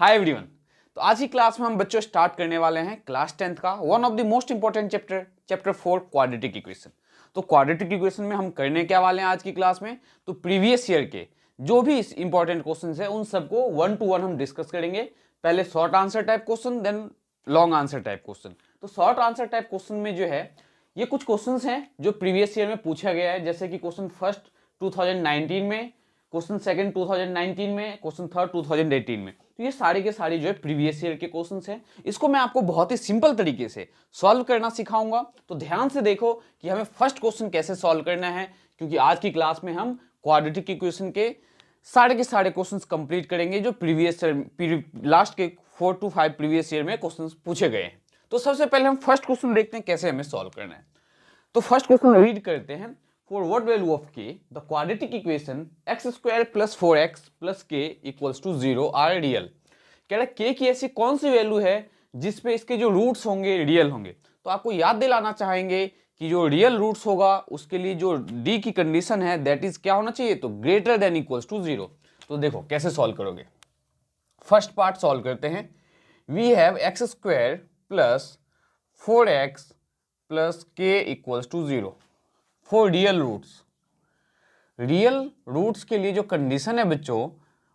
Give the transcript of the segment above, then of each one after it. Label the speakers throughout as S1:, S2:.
S1: Hi everyone. तो आज की क्लास में हम बच्चों स्टार्ट करने वाले हैं क्लास 10th का one of the most important chapter 4 quadratic equation. तो क्वाड्रेटिक इक्वेशन में हम करने क्या वाले हैं आज की क्लास में, तो प्रीवियस ईयर के जो भी इंपॉर्टेंट क्वेश्चन है उन सबको 1 to 1 हम डिस्कस करेंगे। पहले short answer type question, then long answer type question. तो शॉर्ट आंसर टाइप क्वेश्चन में जो है ये कुछ क्वेश्चंस हैं जो प्रीवियस ईयर में पूछा गया है, जैसे कि क्वेश्चन फर्स्ट 2019 में, क्वेश्चन सेकंड 2019 में, क्वेश्चन थर्ड 2018 में। तो ये सारे के सारे जो है प्रीवियस ईयर के क्वेश्चंस हैं। इसको मैं आपको बहुत ही सिंपल तरीके से सॉल्व करना सिखाऊंगा। तो ध्यान से देखो कि हमें फर्स्ट क्वेश्चन कैसे सॉल्व करना है, क्योंकि आज की क्लास में हम क्वाड्रेटिक इक्वेशन के सारे क्वेश्चंस कंप्लीट करेंगे जो प्रीवियस लास्ट के 4 to 5 प्रीवियस ईयर में क्वेश्चंस पूछे गए हैं। तो सबसे पहले हम फर्स्ट क्वेश्चन देखते हैं कैसे हमें सॉल्व करना है। तो फर्स्ट क्वेश्चन रीड करते हैं। For what value of k, the quadratic equation x square plus 4x plus k equals to 0 are real। कह रहा है k की ऐसी कौन सी वैल्यू है जिसपे इसके जो रूट्स होंगे रियल होंगे। तो आपको याद दिलाना चाहेंगे कि जो रियल रूट्स होगा उसके लिए जो d की कंडीशन है दैट इज क्या होना चाहिए, तो ग्रेटर देन इक्वल्स टू 0। तो देखो कैसे सॉल्व करोगे। फर्स्ट पार्ट सॉल्व करते हैं। We have x square plus 4x plus k equals to 0 for real roots. Real roots के लिए जो कंडीशन है बच्चों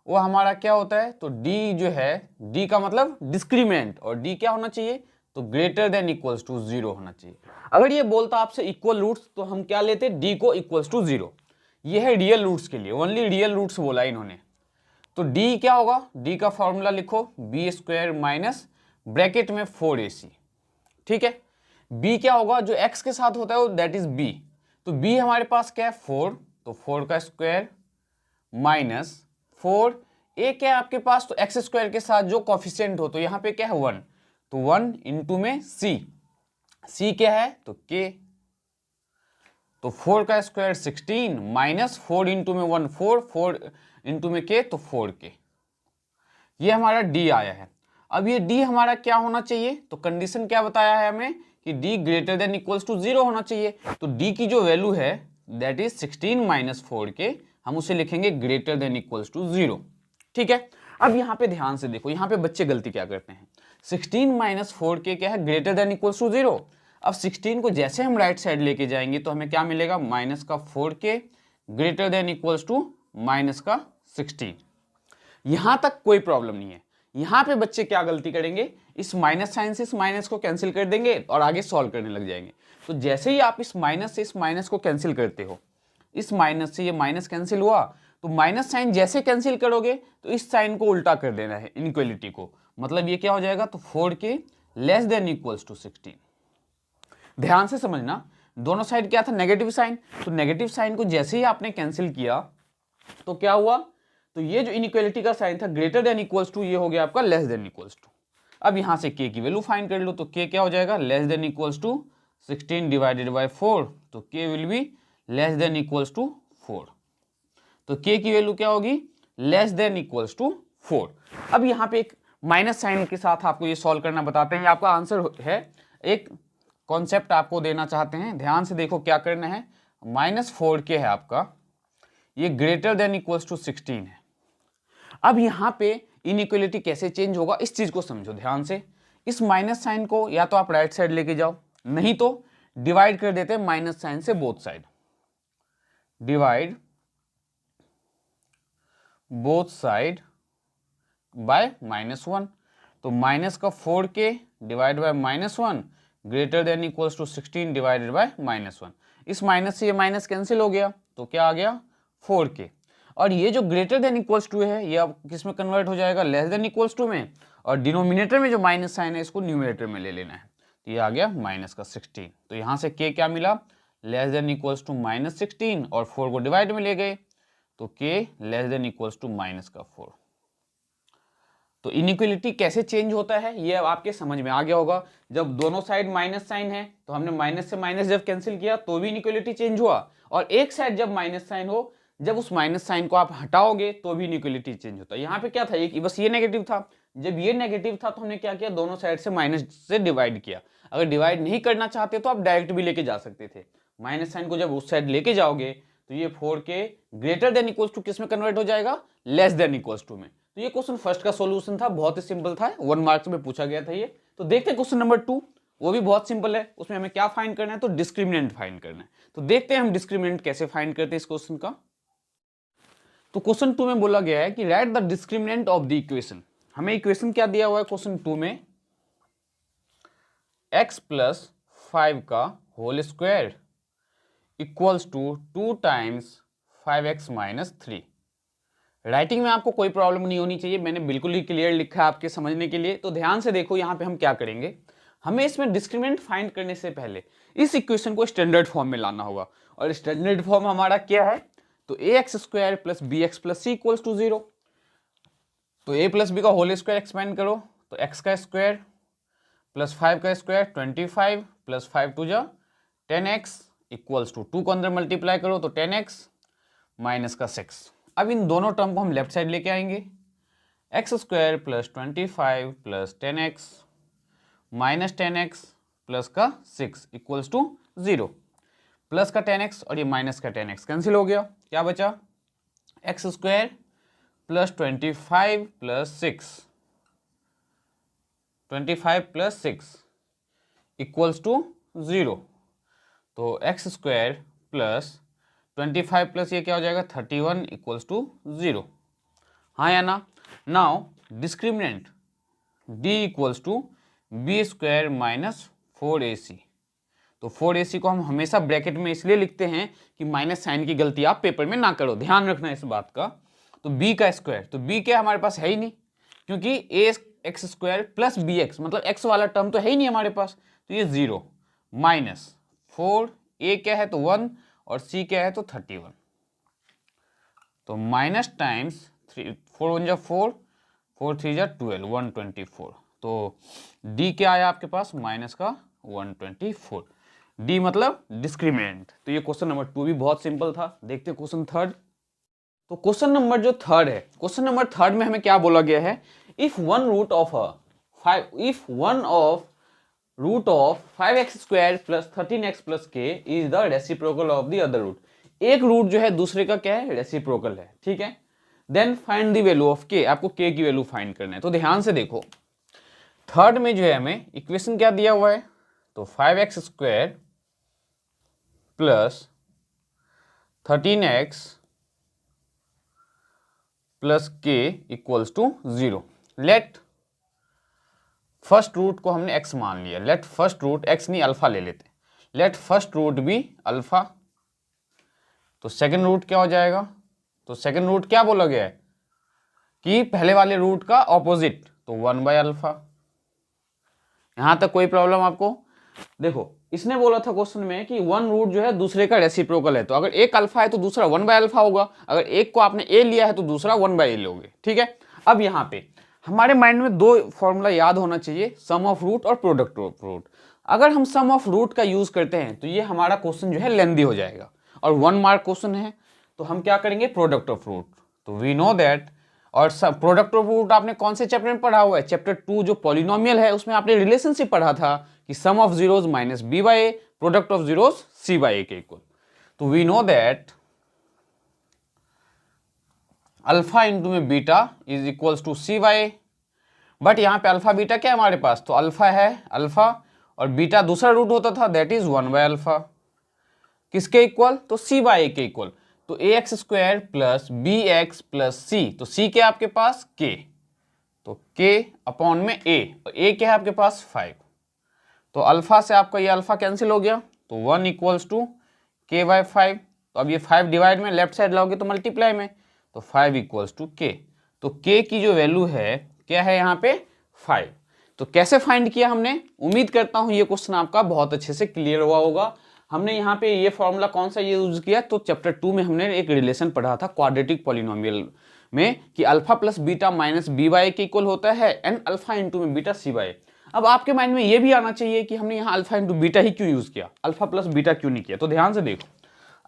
S1: वो हमारा क्या होता है, तो d जो है, d का मतलब डिस्क्रीमेंट, और d क्या होना चाहिए, तो ग्रेटर देन इक्वल्स टू 0 होना चाहिए। अगर ये बोलता आपसे इक्वल रूट्स तो हम क्या लेते, d को इक्वल्स टू 0। ये है रियल रूट्स के लिए, ओनली रियल रूट्स बोला इन्होंने। तो d क्या होगा, d का फॉर्मूला लिखो बी स्क्वायर माइनस ब्रैकेट में 4ac। ठीक है, b क्या होगा जो x के साथ होता है वो दैट इज b। तो b हमारे पास क्या है 4, तो 4 का स्क्वायर माइनस 4 a क्या है आपके पास, तो एक्स स्क्वायर के साथ जो कॉफिशिएंट हो तो यहाँ पे क्या है 1, तो 1 इंटू में c क्या है तो k। तो 4 का स्क्वायर 16 माइनस 4 इंटू में 1 4 इंटू में k तो 4k। ये हमारा d आया है। अब ये d हमारा क्या होना चाहिए, तो कंडीशन क्या बताया है हमें कि d greater than equals to 0 होना चाहिए। तो d की जो वैल्यू है दैट इज 16 माइनस 4k, हम उसे लिखेंगे ग्रेटर देन इक्वल्स टू 0। ठीक है, अब यहाँ पे ध्यान से देखो, यहाँ पे बच्चे गलती क्या करते हैं। 16 माइनस 4k क्या है, ग्रेटर देन इक्वल्स टू 0। अब 16 को जैसे हम राइट साइड लेके जाएंगे तो हमें क्या मिलेगा, माइनस का 4k greater than equals to minus का 16। यहां तक कोई प्रॉब्लम नहीं है। यहां पे बच्चे क्या गलती करेंगे, इस माइनस साइन से इस माइनस को कैंसिल कर देंगे और आगे सॉल्व करने लग जाएंगे। तो जैसे ही आप इस माइनस से इस माइनस को कैंसिल करते हो, इस माइनस से ये माइनस कैंसिल हुआ, तो माइनस साइन जैसे कैंसिल करोगे तो इस साइन को उल्टा कर देना है, इनइक्वालिटी को। मतलब ये क्या हो जाएगा, तो 4k less than equals to 16। ध्यान से समझना, दोनों साइड क्या था, नेगेटिव साइन। तो नेगेटिव साइन को जैसे ही आपने कैंसिल किया तो क्या हुआ, तो ये जो इनइक्वालिटी का साइन था ग्रेटर देन इक्वल्स टू, ये हो गया आपका लेस देन इक्वल्स टू। अब यहां से k की वैल्यू फाइंड कर लो, तो k क्या हो जाएगा, less than equals to 16 divided by 4, तो k will be less than equals to 4। तो k की वैल्यू क्या होगी, लेस देन इक्वल्स टू 4। अब यहाँ पे एक माइनस साइन के साथ आपको ये सॉल्व करना बताते हैं, ये आपका आंसर है। एक कॉन्सेप्ट आपको देना चाहते हैं, ध्यान से देखो क्या करना है। माइनस 4k है आपका, ये ग्रेटर देन इक्वल्स टू 16 है। अब यहां पे इनइक्वालिटी कैसे चेंज होगा इस चीज को समझो ध्यान से। इस माइनस साइन को या तो आप राइट साइड लेके जाओ, नहीं तो डिवाइड कर देते हैं माइनस साइन से both side. Divide both side by -1। तो माइनस का 4k divide by -1 greater than equals to 16 divided by -1। इस माइनस से ये माइनस कैंसिल हो गया, तो क्या आ गया 4k। और ये जो ग्रेटर देन इक्वल्स टू है ये अब किस में कन्वर्ट हो जाएगा, लेस देन इक्वल्स टू में। और डिनोमिनेटर में जो माइनस साइन है इसको न्यूमरेटर में ले लेना है, तो ये आ गया माइनस का 16। तो यहाँ से k क्या मिला, लेस देन इक्वल्स टू -16, और 4 को डिवाइड में ले गए तो k less than equals to minus का 4। तो इनइक्वालिटी कैसे चेंज होता है ये अब आपके समझ में आ गया होगा। जब दोनों साइड माइनस साइन है तो हमने माइनस से माइनस जब कैंसिल किया तो भी इनइक्वालिटी चेंज हुआ, और एक साइड जब माइनस साइन हो, जब उस माइनस साइन को आप हटाओगे तो भी इनइक्वालिटी चेंज होता है। यहाँ पे क्या था, एक बस ये नेगेटिव था। जब ये नेगेटिव था तो हमने क्या किया, दोनों साइड से माइनस से डिवाइड किया। अगर डिवाइड नहीं करना चाहते तो आप डायरेक्ट भी लेके जा सकते थे। माइनस साइन को जब उस साइड लेके जाओगे तो ये 4k greater than equals to किस में कन्वर्ट हो जाएगा, लेस देन इक्वल्स टू में। तो ये क्वेश्चन फर्स्ट का सॉल्यूशन था, बहुत ही सिंपल था, 1 मार्क्स में पूछा गया था ये। तो देखते हैं क्वेश्चन नंबर 2, वो भी बहुत सिंपल है। उसमें हमें क्या फाइंड करना है, तो डिस्क्रिमिनेंट फाइंड करना है। तो देखते हैं हम डिस्क्रिमिनेंट कैसे फाइंड करते हैं इस क्वेश्चन का। तो क्वेश्चन 2 में बोला गया है कि right the discriminant of the equation. हमें इक्वेशन क्या दिया हुआ है क्वेश्चन 2 में, x प्लस 5 का whole square equals to 2 times 5x minus 3। Writing में आपको कोई प्रॉब्लम नहीं होनी चाहिए, मैंने बिल्कुल ही क्लियर लिखा है आपके समझने के लिए। तो ध्यान से देखो, यहाँ पे हम क्या करेंगे, हमें इसमें डिस्क्रिमिनेंट फाइंड करने से पहले इस इक्वेशन को स्टैंडर्ड फॉर्म में लाना होगा। और स्टैंडर्ड फॉर्म हमारा क्या है, तो ax square plus b x plus c equals to 0। तो a प्लस बी का होल स्क्वायर एक्सपेंड करो तो x का स्क्वायर प्लस 5 का स्क्वायर 25 प्लस 5 टू जा 10x इक्वल्स टू 2 को अंदर मल्टीप्लाई करो तो 10x माइनस का 6। अब इन दोनों टर्म को हम लेफ्ट साइड लेके आएंगे, x square plus 25 plus 10x minus 10x plus का 6 इक्वल्स टू 0। प्लस का 10x और ये माइनस का 10x कैंसिल हो गया, क्या बचा, x square plus 25 plus 6 equals to 0। तो एक्स स्क्वायर प्लस 25 प्लस ये क्या हो जाएगा 31 इक्वल्स टू 0, हाँ या ना। Now discriminant d equals to b square minus 4ac। तो 4ac को हम हमेशा ब्रैकेट में इसलिए लिखते हैं कि माइनस साइन की गलती आप पेपर में ना करो, ध्यान रखना इस बात का। तो b का स्क्वायर, तो b क्या हमारे पास है ही नहीं, क्योंकि a x square plus b x मतलब x वाला टर्म तो है ही नहीं हमारे पास, तो ये 0 माइनस 4, a क्या है तो 1 और c क्या है तो 31। तो माइनस टाइम्स 4 1 जा 4, 4 3 जा 12, 124। तो d क्या आया आपके पास माइनस का 124, d मतलब डिस्क्रिमिनेंट। तो ये क्वेश्चन नंबर 2 भी बहुत सिंपल था। देखते हैं क्वेश्चन 3। तो क्वेश्चन नंबर जो 3 है, क्वेश्चन नंबर 3 में हमें क्या बोला गया है, if one of root of 5x square plus 13x plus k is the reciprocal of the other root. एक रूट जो है दूसरे का क्या है, रेसिप्रोकल है, ठीक है। Then find the value of k, आपको k की वैल्यू फाइंड करना है। तो ध्यान से देखो, 3 में जो है हमें इक्वेशन क्या दिया हुआ है, तो 5x square plus 13x plus k equals to 0। Let first root को हमने x मान लिया, लेट फर्स्ट रूट x नहीं अल्फा ले लेते, लेट फर्स्ट रूट भी अल्फा। तो सेकंड रूट क्या हो जाएगा, तो सेकंड रूट क्या बोला गया है कि पहले वाले रूट का ऑपोजिट, तो 1 बाय अल्फा। यहां तक कोई प्रॉब्लम आपको? देखो इसने बोला था क्वेश्चन में कि वन रूट जो है दूसरे का रेसिप्रोकल है, तो अगर एक अल्फा है तो दूसरा 1 बाय अल्फा होगा, अगर एक को आपने a लिया है तो दूसरा 1 बाय a लोगे, ठीक है। अब यहाँ पे हमारे माइंड में 2 फॉर्मूला याद होना चाहिए, सम ऑफ रूट और प्रोडक्ट ऑफ रूट। अगर हम सम ऑफ रूट का यूज करते हैं तो ये हमारा क्वेश्चन जो है लेंदी हो जाएगा और 1 मार्क क्वेश्चन है, तो हम क्या करेंगे, प्रोडक्ट ऑफ रूट। तो वी नो दैट, और प्रोडक्ट ऑफ रूट आपने कौन से चैप्टर में पढ़ा हुआ है, चैप्टर 2 जो पॉलिनोमियल है उसमें आपने रिलेशनशिप पढ़ा था कि sum of zeros minus b by a, product of zeros c by a के इक्वल। तो we know that alpha into में beta is equals to c by a. But यहाँ पे अल्फा बीटा क्या है हमारे पास, तो अल्फा है अल्फा और बीटा दूसरा रूट होता था, दैट इज 1 बाय अल्फा। किसके इक्वल, तो सी बाई ए के इक्वल। तो ए x square plus b x plus सी, तो सी क्या आपके पास के, तो के अपॉन में ए, और ए क्या है आपके पास 5। तो अल्फा से आपका ये अल्फा कैंसिल हो गया, तो 1 इक्वल्स टू के बाय 5। तो अब ये 5 डिवाइड में लेफ्ट साइड लाओगे तो मल्टीप्लाई में, तो 5 इक्वल्स टू के। तो के की जो वैल्यू है क्या है यहाँ पे 5। तो कैसे फाइंड किया हमने, उम्मीद करता हूँ ये क्वेश्चन आपका बहुत अच्छे से क्लियर हुआ होगा। हमने यहाँ पे ये फॉर्मूला कौन सा यूज किया, तो चैप्टर 2 में हमने एक रिलेशन पढ़ा था क्वाड्रेटिक पॉलिनोमियल में कि alpha plus beta minus b by के इक्वल होता है एंड अल्फा इंटू में बीटा सी बाई। अब आपके माइंड में ये भी आना चाहिए कि हमने यहाँ अल्फा इंटू बीटा ही क्यों यूज किया, अल्फा प्लस बीटा क्यों नहीं किया। तो ध्यान से देखो,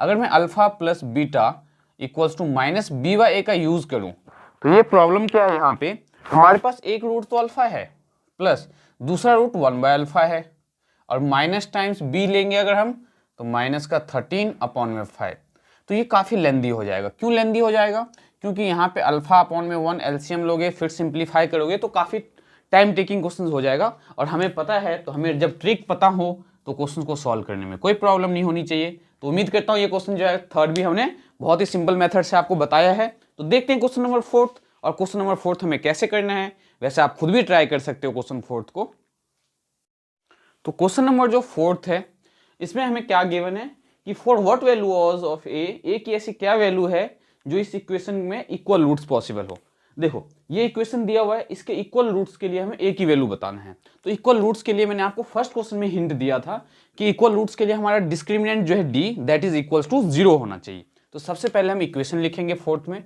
S1: अगर मैं alpha plus beta equals to minus b by a का यूज करूं तो ये प्रॉब्लम क्या है, यहाँ पे हमारे पास एक रूट तो अल्फा है प्लस दूसरा रूट 1 बाय अल्फा है, और माइनस टाइम्स बी लेंगे अगर हम तो माइनस का 13 अपॉन में 5। तो ये काफी लेंदी हो जाएगा। क्यों लेंदी हो जाएगा, क्योंकि यहाँ पे अल्फा अपॉन में 1 एलसीएम लोगे फिर सिंप्लीफाई करोगे तो काफ़ी टाइम टेकिंग क्वेश्चन हो जाएगा, और हमें पता है तो हमें जब ट्रिक पता हो तो क्वेश्चन को सॉल्व करने में कोई प्रॉब्लम नहीं होनी चाहिए। तो उम्मीद करता हूँ ये क्वेश्चन जो है थर्ड भी हमने बहुत ही सिंपल मेथड से आपको बताया है। तो देखते हैं क्वेश्चन नंबर फोर्थ, और क्वेश्चन नंबर फोर्थ हमें कैसे करना है। वैसे आप खुद भी ट्राई कर सकते हो क्वेश्चन फोर्थ को। तो क्वेश्चन नंबर जो फोर्थ है इसमें हमें क्या गिवन है कि for what value was of a की ऐसी क्या वैल्यू है जो इस इक्वेशन में इक्वल रूट्स पॉसिबल हो। देखो ये इक्वेशन दिया हुआ है, इसके इक्वल रूट्स के लिए हमें ए की वैल्यू बताना है। तो इक्वल रूट्स के लिए मैंने आपको फर्स्ट क्वेश्चन में हिंट दिया था कि इक्वल रूट्स के लिए हमारा डिस्क्रिमिनेंट जो है D that is equals to 0 होना चाहिए। तो सबसे पहले हम इक्वेशन लिखेंगे फोर्थ में।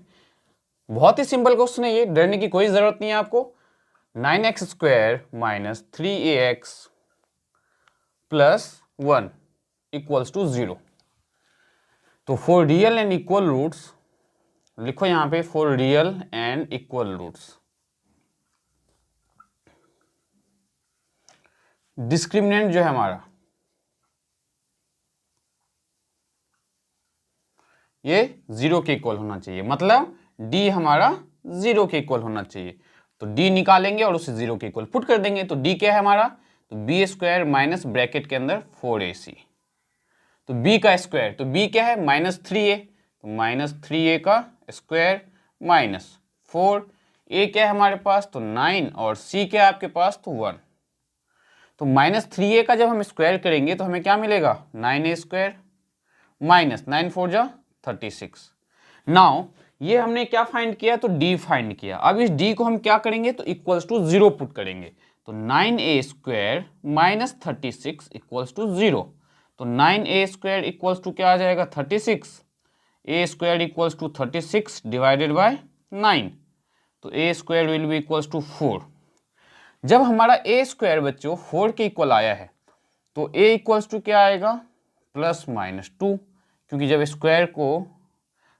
S1: बहुत ही सिंपल क्वेश्चन है ये, डरने की कोई जरूरत नहीं है आपको। 9x² minus 3ax plus 1 equals to 0। तो for real and equal roots लिखो यहां पे for real and equal roots, discriminant जो है हमारा ये 0 के इक्वल होना चाहिए, मतलब d हमारा 0 के इक्वल होना चाहिए। तो d निकालेंगे और उसे 0 के इक्वल पुट कर देंगे। तो d क्या है हमारा, तो b² माइनस ब्रैकेट के अंदर 4ac, तो b का स्क्वायर, तो b क्या है -3a, तो -3a का स्क्वायर माइनस 4, a क्या है हमारे पास, तो 9, और c क्या है आपके पास, तो 1। तो -3a का जब हम स्क्वायर करेंगे तो हमें क्या मिलेगा, 9a² माइनस 9 4 जा 36। नाउ ये हमने क्या फाइंड किया, तो d फाइंड किया। अब इस d को हम क्या करेंगे, तो इक्वल्स टू 0 पुट करेंगे। तो 9a² माइनस 36 इक्वल्स टू 0। तो 9a² इक्वल्स टू क्या आ जाएगा, 36। a² equals to 36 divided by 9, तो a² will be equals to 4। जब हमारा a² बच्चों 4 के इक्वल आया है तो a इक्वल्स टू क्या आएगा, +-2, क्योंकि जब स्क्वायर को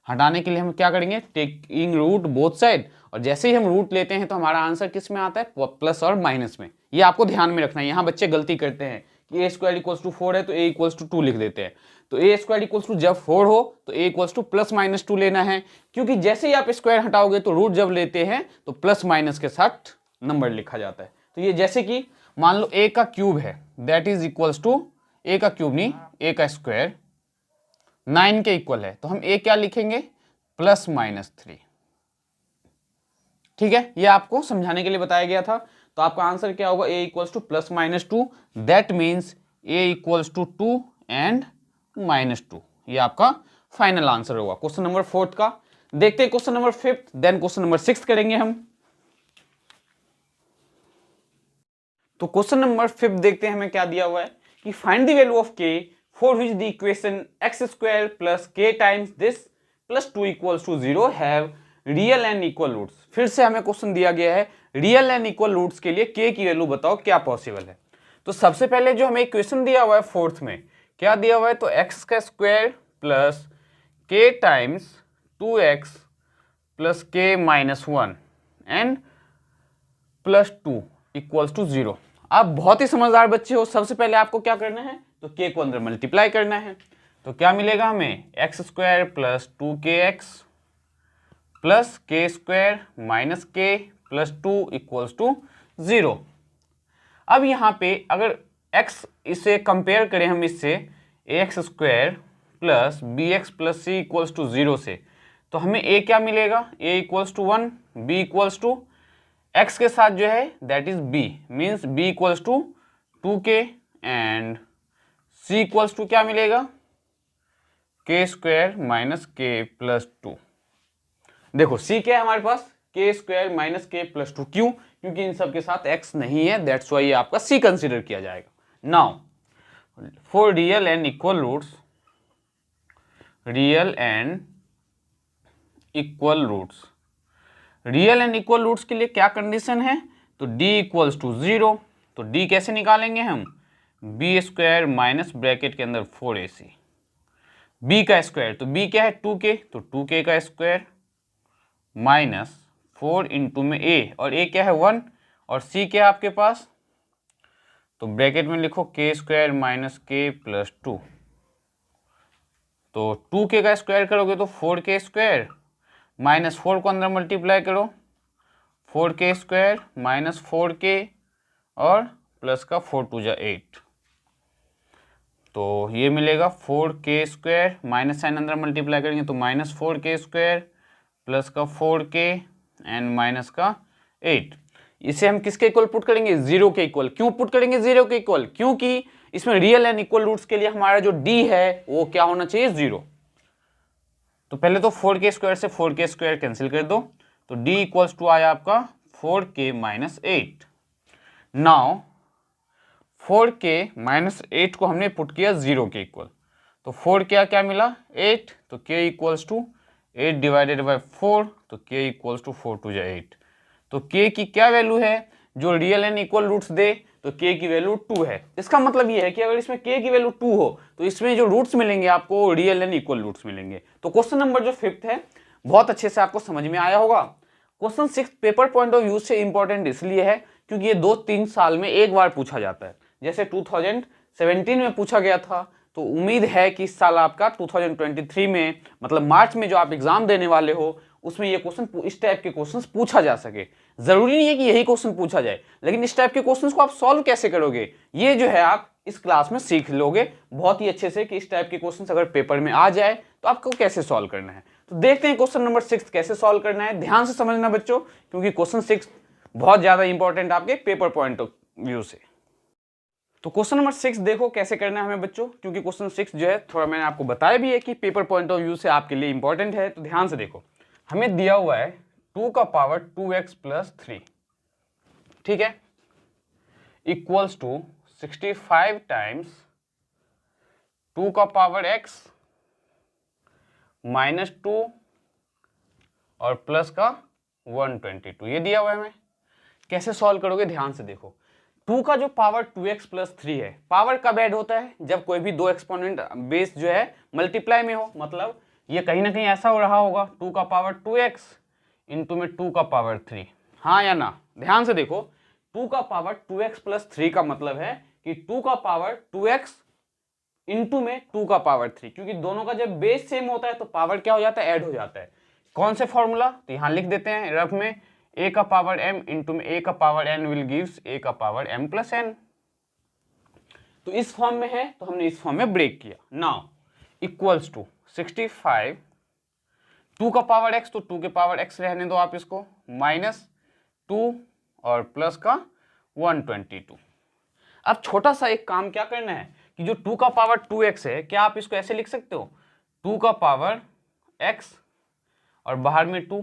S1: हटाने के लिए हम क्या करेंगे, टेकिंग रूट बोथ साइड, और जैसे ही हम रूट लेते हैं तो हमारा आंसर किस में आता है, प्लस और माइनस में। ये आपको ध्यान में रखना है। यहाँ बच्चे गलती करते हैं कि a² इक्वल्स टू 4 है तो a इक्वल्स टू 2 लिख देते हैं। तो a² इक्वल्स टू जब 4 हो तो a इक्वल्स टू +-2 लेना है, क्योंकि जैसे ही आप स्क्वायर हटाओगे तो रूट जब लेते हैं तो प्लस माइनस के साथ नंबर लिखा जाता है। तो ये जैसे कि मान लो a का क्यूब है that is equals to, a का क्यूब नहीं a का स्क्वायर 9 के इक्वल है, तो हम a क्या लिखेंगे, +-3। ठीक है, ये आपको समझाने के लिए बताया गया था। तो आपका आंसर क्या होगा, a equals to +-2, that means a equals to 2 and -2। ये आपका फाइनल आंसर होगा क्वेश्चन नंबर फोर्थ का। देखते हैं question number fifth, then question number sixth करेंगे हम। तो क्वेश्चन नंबर फिफ्थ देखते हैं हमें क्या दिया हुआ है कि find the value of k for which the equation x² plus k times this plus 2 equals to 0 have real and equal roots. फिर से हमें क्वेश्चन दिया गया है रियल एंड इक्वल रूट्स के लिए k की वैल्यू बताओ क्या पॉसिबल है। तो सबसे पहले जो हमें इक्वेशन दिया हुआ है फोर्थ में, क्या दिया हुआ है, तो x² plus k times 2x plus k -1 and plus 2 equals to 0। आप बहुत ही समझदार बच्चे हो। सबसे पहले आपको क्या करना है, तो k को अंदर मल्टीप्लाई करना है। तो क्या मिलेगा हमें, x² plus 2kx plus k² minus k plus 2 equals to 0। अब यहाँ पे अगर x इसे कंपेयर करें हम इससे ax² plus bx plus c equals to 0 से, तो हमें a क्या मिलेगा, a equals to 1, b equals to x के साथ जो है that is b, means b equals to 2k and c equals to क्या मिलेगा, k² माइनस k प्लस 2। देखो c क्या है हमारे पास, k² माइनस k प्लस 2। क्यों, क्योंकि इन सब के साथ x नहीं है, दैट्स वाई आपका c कंसिडर किया जाएगा। Now for real and equal roots, real and equal roots, real and equal roots के लिए क्या कंडीशन है, तो d इक्वल्स टू 0। तो d कैसे निकालेंगे हम, b² माइनस ब्रैकेट के अंदर 4ac, b का स्क्वायर, तो b क्या है 2k, तो 2k का स्क्वायर माइनस 4 इंटू में a, और a क्या है 1, और c क्या है आपके पास, तो ब्रैकेट में लिखो k² माइनस k प्लस 2। तो 2k का स्क्वायर करोगे तो 4k स्क्वायर -4 को अंदर मल्टीप्लाई करो, 4k स्क्वायर माइनस 4k और प्लस का 4 टू जा 8, तो ये मिलेगा 4k स्क्वायर, माइनस साइन अंदर मल्टीप्लाई करेंगे तो -4k स्क्वायर प्लस का 4k एंड माइनस का 8। इसे हम किसके इक्वल पुट करेंगे? 0 के इक्वल। क्यों पुट करेंगे 0 के इक्वल? क्योंकि इसमें रियल एंड इक्वल रूट्स के लिए हमारा जो d है वो क्या होना चाहिए? 0। तो पहले तो 4k स्क्वायर से 4k स्क्वायर कैंसिल कर दो, तो d इक्वल्स टू आया आपका 4k minus 8। Now 4k minus 8 को हमने पुट किया 0 के इक्वल, तो 4 क्या मिला? 8, तो k equals to 8 divided by 4, तो k इक्वल्स टू 4 टू जा 8। तो k की क्या वैल्यू है? जो रियल एंड इक्वल रूट्स दे, तो k की वैल्यू 2 है। इसका मतलब ये है कि अगर इसमें k की वैल्यू 2 हो तो इसमें जो रूट्स मिलेंगे आपको रियल एंड इक्वल रूट्स मिलेंगे। तो क्वेश्चन नंबर जो 5th है बहुत अच्छे से आपको समझ में आया होगा। Question 6 paper point of view से इंपॉर्टेंट इसलिए है क्योंकि ये 2-3 साल में एक बार पूछा जाता है। जैसे 2017 में पूछा गया था, तो उम्मीद है कि इस साल आपका 2023 में मतलब मार्च में जो आप एग्जाम देने वाले हो उसमें ये क्वेश्चन, इस टाइप के क्वेश्चंस पूछा जा सके। जरूरी नहीं है कि यही क्वेश्चन पूछा जाए, लेकिन इस टाइप के क्वेश्चंस को आप सॉल्व कैसे करोगे ये जो है आप इस क्लास में सीख लोगे बहुत ही अच्छे से कि इस टाइप के क्वेश्चंस अगर पेपर में आ जाए तो आपको कैसे सॉल्व करना है। तो देखते हैं क्वेश्चन नंबर 6 कैसे सॉल्व करना है। ध्यान से समझना बच्चों, क्योंकि क्वेश्चन 6 बहुत ज्यादा इंपॉर्टेंट आपके पेपर पॉइंट ऑफ व्यू से। तो क्वेश्चन नंबर 6 देखो कैसे करना है हमें बच्चों, क्योंकि क्वेश्चन 6 जो है थोड़ा मैंने आपको बताया भी है कि पेपर पॉइंट ऑफ व्यू से आपके लिए इंपॉर्टेंट है। तो ध्यान से देखो, हमें दिया हुआ है 2 का पावर 2x प्लस 3, ठीक है, इक्वल्स टू 65 टाइम्स 2 का पावर x माइनस 2 और प्लस का 122, ये दिया हुआ है हमें। कैसे सॉल्व करोगे? ध्यान से देखो, 2 का जो पावर 2x प्लस 3 है, पावर कब ऐड होता है? जब कोई भी दो एक्सपोनेंट बेस जो है मल्टीप्लाई में हो। मतलब ये कहीं ना कहीं ऐसा हो रहा होगा 2 का पावर 2x इंटू में 2 का पावर 3, हाँ या ना? ध्यान से देखो, 2 का पावर 2x प्लस 3 का मतलब है कि 2 का पावर 2x इंटू में 2 का पावर 3, क्योंकि दोनों का जब बेस सेम होता है तो पावर क्या हो जाता है? ऐड हो जाता है। कौन से फॉर्मूला? तो यहां लिख देते हैं रफ में, a का पावर m इंटू में a का power n will gives a का पावर m प्लस n। तो इस फॉर्म में है तो हमने इस फॉर्म में ब्रेक किया। नाउ इक्वल्स टू 65, 2 का पावर x, तो 2 के पावर x रहने दो आप इसको, माइनस 2 और प्लस का 122। अब छोटा सा एक काम क्या करना है कि जो 2 का पावर 2x है, क्या आप इसको ऐसे लिख सकते हो? 2 का पावर x और बाहर में 2।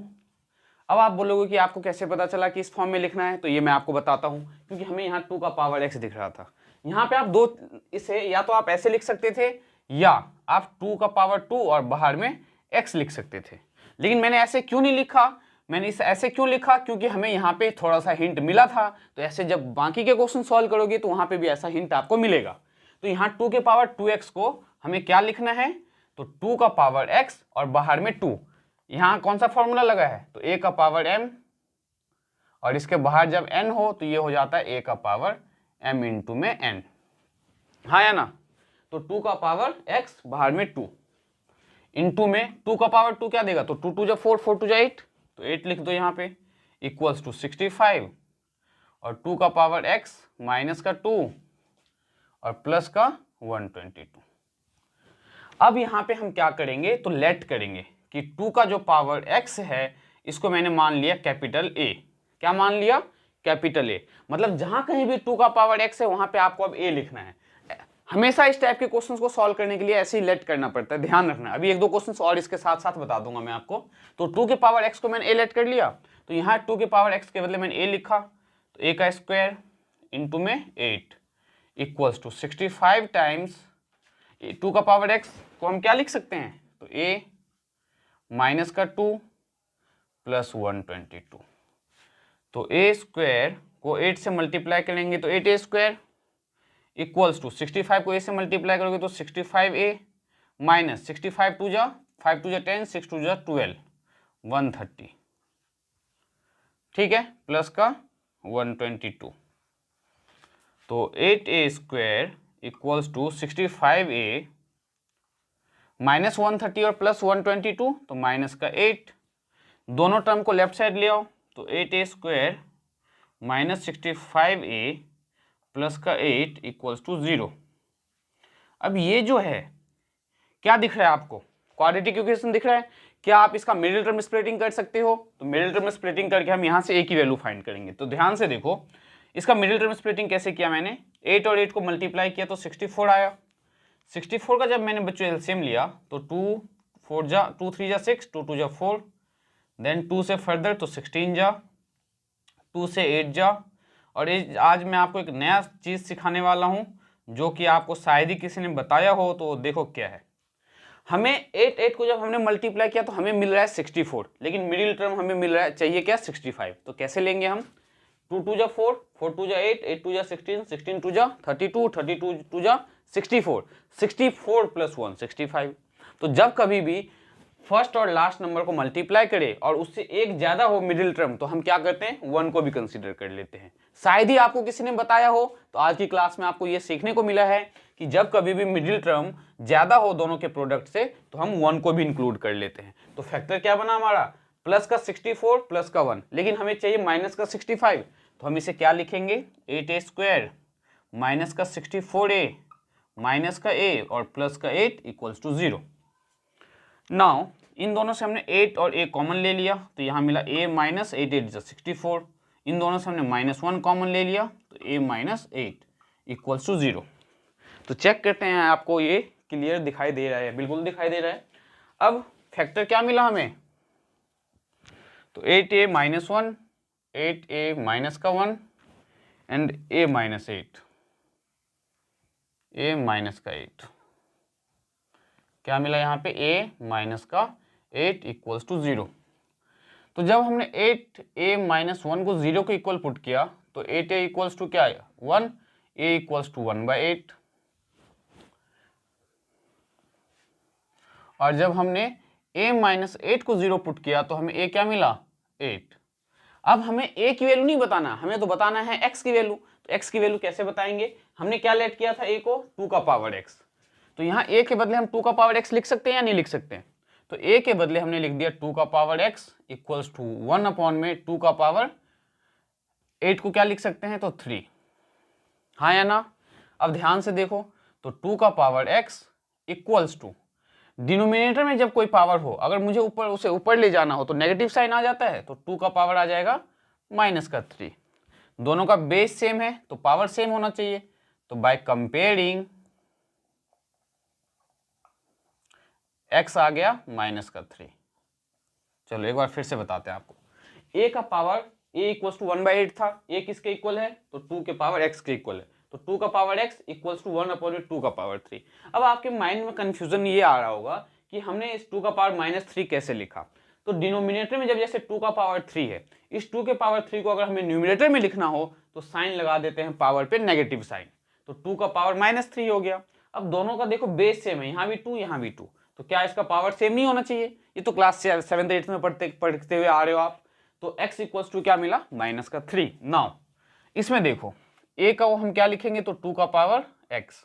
S1: अब आप बोलोगे कि आपको कैसे पता चला कि इस फॉर्म में लिखना है? तो ये मैं आपको बताता हूं, क्योंकि हमें यहाँ 2 का पावर x दिख रहा था। यहाँ पे आप दो, इसे या तो आप ऐसे लिख सकते थे या आप 2 का पावर 2 और बाहर में x लिख सकते थे। लेकिन मैंने ऐसे क्यों नहीं लिखा? मैंने इसे ऐसे क्यों लिखा? क्योंकि हमें यहाँ पे थोड़ा सा हिंट मिला था। तो ऐसे जब बाकी के क्वेश्चन सॉल्व करोगे तो वहां पे भी ऐसा हिंट आपको मिलेगा। तो यहाँ 2 के पावर 2x को हमें क्या लिखना है? तो 2 का पावर x और बाहर में 2। यहाँ कौन सा फॉर्मूला लगा है? तो a का पावर m, और इसके बाहर जब n हो तो ये हो जाता है a का पावर m इंटू में n, हाँ या ना? तो 2 का पावर x बाहर में 2 इंटू में 2 का पावर 2 क्या देगा? तो 2 2 जा 4, 4 2 जा 8, तो 8 लिख दो यहाँ पे, इक्वल्स टू 65 और 2 का पावर x माइनस का 2 और प्लस का 122। अब यहाँ पे हम क्या करेंगे? तो लेट करेंगे कि 2 का जो पावर x है इसको मैंने मान लिया कैपिटल A। क्या मान लिया? Capital A। मतलब जहां कहीं भी 2 का पावर x है वहां पे आपको अब A लिखना है। हमेशा इस टाइप के क्वेश्चंस को सॉल्व करने के लिए ऐसे ही लेट करना पड़ता है, ध्यान रखना। अभी एक दो क्वेश्चंस और इसके साथ साथ बता दूंगा मैं आपको। तो 2 के पावर x को मैंने A लेट कर लिया, तो यहाँ 2 के पावर x के बदले मैंने A लिखा, तो A का स्क्वायर इंटू में 8 इक्वल्स टू 65 टाइम्स 2 का पावर x को हम क्या लिख सकते हैं? तो A माइनस का 2 प्लस 122। तो a स्क्वायर को 8 से मल्टीप्लाई करेंगे तो 8a स्क्वायर इक्वल्स टू 65 को a से मल्टीप्लाई करोगे तो 65a माइनस 65 2 जा 5 2 जा 10, 6 2 जा 12, 130, ठीक है, प्लस का 122। तो 8a square equals to 65a minus 130 और प्लस 122, तो माइनस का 8 दोनों टर्म को लेफ्ट साइड ले आओ, तो 8a² माइनस 65a प्लस का 8 इक्वल्स टू 0। अब ये जो है क्या दिख रहा है आपको, क्वाड्रेटिक इक्वेशन दिख रहा है। क्या आप इसका मिडिल टर्म स्प्लिटिंग कर सकते हो? तो मिडिल टर्म स्प्लिटिंग करके हम यहाँ से a की वैल्यू फाइंड करेंगे। तो ध्यान से देखो, इसका मिडिल टर्म स्प्लिटिंग कैसे किया मैंने, 8 और 8 को मल्टीप्लाई किया तो 64 आया। 64 का जब मैंने बच्चों एलसीएम लिया तो 2 3 जा 6, 2 2 जा 4, देन 2 से फर्दर तो 16 जा, 2 से 8 जा। और आज मैं आपको एक नया चीज़ सिखाने वाला हूँ जो कि आपको शायद ही किसी ने बताया हो। तो देखो क्या है, हमें 8 को जब हमने मल्टीप्लाई किया तो हमें मिल रहा है 64, लेकिन मिडिल टर्म हमें मिल रहा है चाहिए क्या 65। तो कैसे लेंगे हम, 2 2 जा 4, 4 2 जा 8, 8 2 जा 16, 16 2 जा 32, 32 2 जा 64, 64 प्लस 1 65। तो जब कभी भी फर्स्ट और लास्ट नंबर को मल्टीप्लाई करें और उससे एक ज्यादा हो मिडिल टर्म, तो हम क्या करते हैं 1 को भी कंसीडर कर लेते हैं। शायद ही आपको किसी ने बताया हो। तो आज की क्लास में आपको यह सीखने को मिला है कि जब कभी भी मिडिल टर्म ज्यादा हो दोनों के प्रोडक्ट से तो हम 1 को भी इंक्लूड कर लेते हैं। तो फैक्टर क्या बना हमारा, प्लस का 64 प्लस का 1, लेकिन हमें चाहिए माइनस का 65। तो हम इसे क्या लिखेंगे, 8a² माइनस का 64a माइनस का a और प्लस का 8 इक्वल्स टू 0। नाउ इन दोनों से हमने 8 और a कॉमन ले लिया तो यहाँ मिला a माइनस 8 8 64। इन दोनों से हमने -1 कॉमन ले लिया तो a माइनस 8 इक्वल्स टू 0। तो चेक करते हैं आपको ये क्लियर दिखाई दे रहा है, बिल्कुल दिखाई दे रहा है। अब फैक्टर क्या मिला हमें, तो 8a माइनस 1, 8a माइनस का 1 and a minus 8, a minus का 8 क्या मिला यहाँ पे, a माइनस का 8 इक्वल्स टू 0। तो जब हमने 8a माइनस 1 को 0 के इक्वल पुट किया तो 8a इक्वल्स टू क्या आया 1, a इक्वल्स टू 1/8। और जब हमने a माइनस 8 को 0 पुट किया तो हमें a क्या मिला 8। अब हमें a की वैल्यू नहीं बताना, हमें तो बताना है x की वैल्यू। तो x की वैल्यू कैसे बताएंगे, हमने क्या लेट किया था a को 2 का पावर x, तो यहाँ a के बदले हम 2 का पावर x लिख सकते हैं या नहीं लिख सकते हैं। तो a के बदले हमने लिख दिया 2 का power x equals to 1 upon में 2 का पावर 8 को क्या लिख सकते हैं तो 3, हाँ या ना। अब ध्यान से देखो, तो 2 का power x equals to, denominator में जब कोई पावर हो अगर मुझे ऊपर उसे ऊपर ले जाना हो तो नेगेटिव साइन आ जाता है, तो 2 का पावर आ जाएगा माइनस का 3। दोनों का बेस सेम है तो पावर सेम होना चाहिए। तो बाय कंपेयरिंग x आ गया माइनस का 3। चलो एक बार फिर से बताते हैं आपको, a का पावर a इक्वल्स टू 1/8 था, a किसके इक्वल है तो 2 के पावर x के इक्वल है, तो 2 का power x equals to 1 upon 2 का पावर 3। अब आपके माइंड में कंफ्यूजन ये आ रहा होगा कि हमने इस 2 का पावर -3 कैसे लिखा। तो डिनोमिनेटर में जब जैसे 2 का पावर 3 है, इस 2 के पावर 3 को अगर हमें न्यूमिनेटर में लिखना हो तो साइन लगा देते हैं पावर पे नेगेटिव साइन, तो 2 का पावर -3 हो गया। अब दोनों का देखो बेस सेम है, यहाँ भी 2 यहाँ भी 2, तो क्या इसका पावर सेम नहीं होना चाहिए, ये तो क्लास 7th 8th में पढ़ते हुए आ रहे हो आप। तो x इक्वल्स टू क्या मिला माइनस का 3। नाउ इसमें देखो a का वो हम क्या लिखेंगे तो 2 का पावर x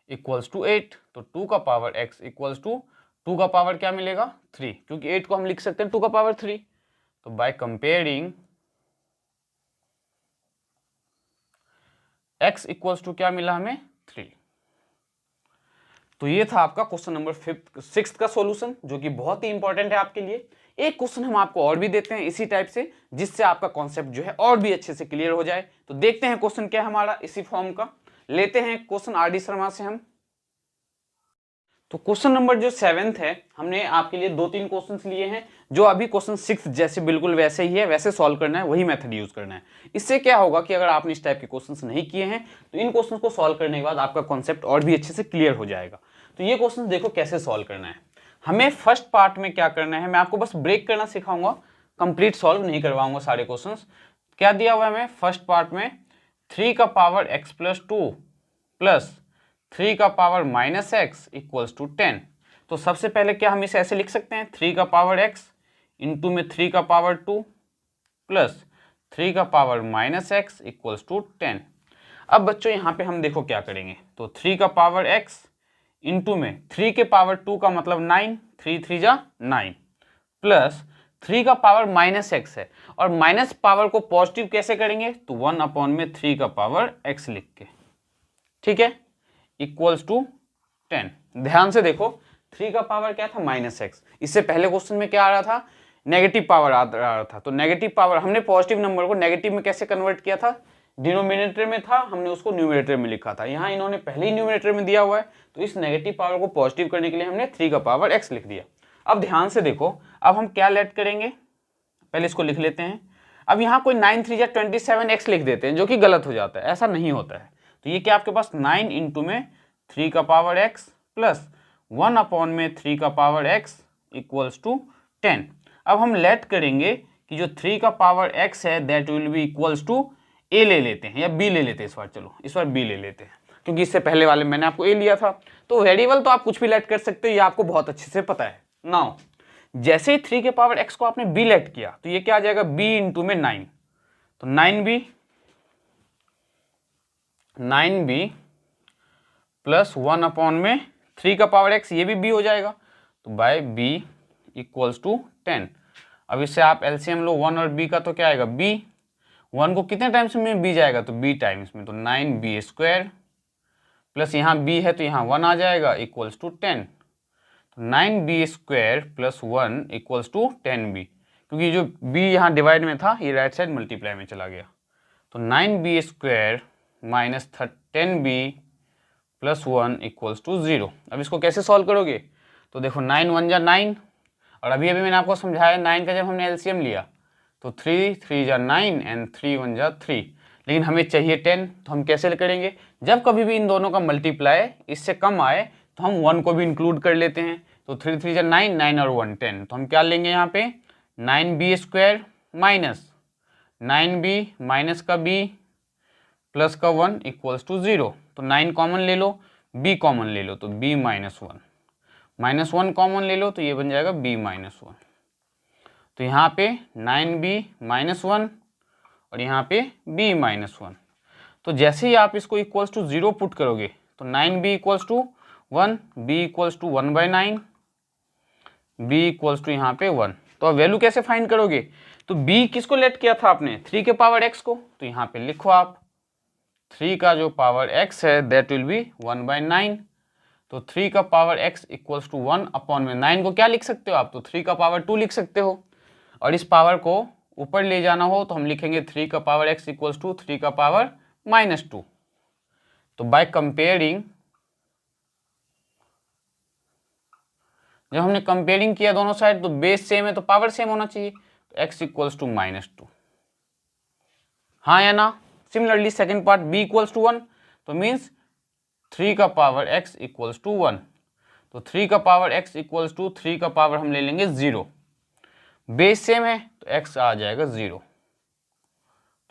S1: इक्वल्स टू 8, तो 2 का पावर x इक्वल्स टू 2 का पावर क्या मिलेगा 3, क्योंकि 8 को हम लिख सकते हैं 2 का पावर 3। तो by comparing x equals to क्या मिला हमें 3। तो ये था आपका क्वेश्चन नंबर 6th का सॉल्यूशन, जो कि बहुत ही इंपॉर्टेंट है आपके लिए। एक क्वेश्चन हम आपको और भी देते हैं इसी टाइप से, जिससे आपका कॉन्सेप्ट जो है और भी अच्छे से क्लियर हो जाए। तो देखते हैं क्वेश्चन क्या है हमारा इसी फॉर्म का। लेते हैं क्वेश्चन आर डी शर्मा से हम। तो क्वेश्चन नंबर जो 7th है, हमने आपके लिए 2-3 क्वेश्चंस लिए हैं जो अभी क्वेश्चन 6 जैसे बिल्कुल वैसे ही है, वैसे सॉल्व करना है, वही मेथड यूज करना है। इससे क्या होगा कि अगर आपने इस टाइप के क्वेश्चंस नहीं किए हैं तो इन क्वेश्चंस को सॉल्व करने के बाद आपका कॉन्सेप्ट और भी अच्छे से क्लियर हो जाएगा। तो ये क्वेश्चन देखो कैसे सॉल्व करना है। हमें फर्स्ट पार्ट में क्या करना है, मैं आपको बस ब्रेक करना सिखाऊंगा, कंप्लीट सॉल्व नहीं करवाऊंगा सारे क्वेश्चंस। क्या दिया हुआ है हमें फर्स्ट पार्ट में, 3 का पावर x प्लस 2 प्लस 3 का power minus x equals to 10। तो सबसे पहले क्या हम इसे ऐसे लिख सकते हैं, 3 का पावर x इंटू में 3 का पावर 2 प्लस 3 का power minus x equals to 10। अब बच्चों यहाँ पे हम देखो क्या करेंगे, तो 3 का पावर x इंटू में 3 के पावर 2 का मतलब 9, 3 3 जा 9 प्लस 3 का पावर -x है और माइनस पावर को पॉजिटिव कैसे करेंगे, तो 1/3 का पावर x लिख के, ठीक है, इक्वल्स टू 10। ध्यान से देखो 3 का पावर क्या था, -x। इससे पहले क्वेश्चन में क्या आ रहा था, नेगेटिव पावर आ रहा था। तो नेगेटिव पावर हमने पॉजिटिव नंबर को नेगेटिव में कैसे कन्वर्ट किया था, डिनोमिनेटर में था, हमने उसको न्यूमरेटर में लिखा था। यहाँ इन्होंने पहले ही न्यूमरेटर में दिया हुआ है, तो इस नेगेटिव पावर को पॉजिटिव करने के लिए हमने 3 का पावर x लिख दिया। अब ध्यान से देखो, अब हम क्या लेट करेंगे, पहले इसको लिख लेते हैं। अब यहाँ कोई 9 3 27x लिख देते हैं, जो कि गलत हो जाता है, ऐसा नहीं होता है। तो ये क्या आपके पास 9 इंटू में 3 का पावर x प्लस 1/3 का पावर x इक्वल्स टू 10। अब हम लेट करेंगे कि जो 3 का पावर x है that will be equals to a ले लेते हैं या b ले लेते हैं इस बार, चलो इस बार b ले लेते हैं, क्योंकि इससे पहले वाले मैंने आपको a लिया था। तो वेरिएबल तो आप कुछ भी लेट कर सकते हो, ये आपको बहुत अच्छे से पता है। नाउ जैसे ही 3 के पावर x को आपने b लेट किया तो ये क्या आ जाएगा, b इंटू में 9, तो 9b प्लस 1/3 का पावर x, ये भी b हो जाएगा, तो बाय b इक्वल्स टू 10। अब इससे आप एलसीएम लो 1 और b का, तो क्या आएगा b, 1 को कितने टाइम्स में b जाएगा, तो b टाइम्स में, तो 9b² प्लस यहाँ b है तो यहाँ 1 आ जाएगा इक्वल्स टू 10। तो 9b² plus 1 equals to 10b, क्योंकि जो b यहाँ डिवाइड में था ये राइट साइड मल्टीप्लाई में चला गया। तो 9b² minus 10b plus 1 equals to 0। अब इसको कैसे सॉल्व करोगे, तो देखो 9 1 जा 9, और अभी अभी मैंने आपको समझाया 9 का जब हमने एलसीएम लिया तो 3 3 जा 9 एंड 3 1 जा 3, लेकिन हमें चाहिए 10, तो हम कैसे करेंगे, जब कभी भी इन दोनों का मल्टीप्लाई इससे कम आए तो हम 1 को भी इंक्लूड कर लेते हैं। तो 3 3 जा 9, 9 और 1 10, तो हम क्या लेंगे यहाँ पे 9b² माइनस 9b माइनस का b प्लस का 1 इक्वल्स टू 0। तो 9 कॉमन ले लो, b कॉमन ले लो, तो b माइनस 1, माइनस 1 कॉमन ले लो तो ये बन जाएगा b माइनस 1। तो यहाँ पे 9b माइनस 1 और यहाँ पे b माइनस 1। तो जैसे ही आप इसको इक्वल्स टू 0 पुट करोगे तो 9b equals to 1, b equals to 1/9, b equals to यहाँ पे 1। तो अब वैल्यू कैसे फाइंड करोगे, तो b किसको लेट किया था आपने, 3 के पावर x को, तो यहाँ पे लिखो आप 3 का जो पावर x है दैट विल बी 1/9। तो 3 का पावर x इक्वल्स टू 1/9 को क्या लिख सकते हो आप, तो 3 का पावर 2 लिख सकते हो, और इस पावर को ऊपर ले जाना हो तो हम लिखेंगे 3 का पावर x इक्वल्स टू 3 का पावर -2। तो बाय कंपेयरिंग, जब हमने कंपेयरिंग किया दोनों साइड तो बेस सेम है तो पावर सेम होना चाहिए, तो x इक्वल्स टू -2, हाँ या ना। Similarly second part b equals to 1, तो मीन्स 3 का पावर x इक्वल्स टू 1, तो 3 का पावर x इक्वल्स टू 3 का पावर हम ले लेंगे 0, बेस सेम है तो x आ जाएगा 0।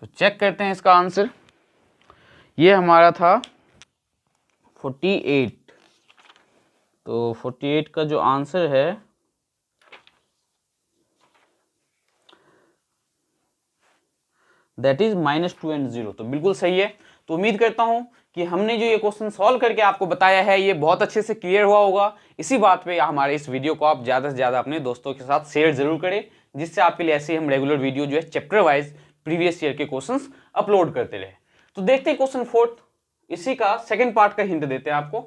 S1: तो चेक करते हैं इसका आंसर, ये हमारा था 48। तो 48 का जो आंसर है दैट इज -2 एंड 0, तो बिल्कुल सही है। तो उम्मीद करता हूं कि हमने जो ये क्वेश्चन सॉल्व करके आपको बताया है ये बहुत अच्छे से क्लियर हुआ होगा। इसी बात पे हमारे इस वीडियो को आप ज़्यादा से ज़्यादा अपने दोस्तों के साथ शेयर जरूर करें, जिससे आपके लिए ऐसे हम रेगुलर वीडियो जो है चैप्टर वाइज प्रीवियस ईयर के क्वेश्चंस अपलोड करते रहे। तो देखते हैं क्वेश्चन 4, इसी का सेकेंड पार्ट का हिंट देते हैं आपको,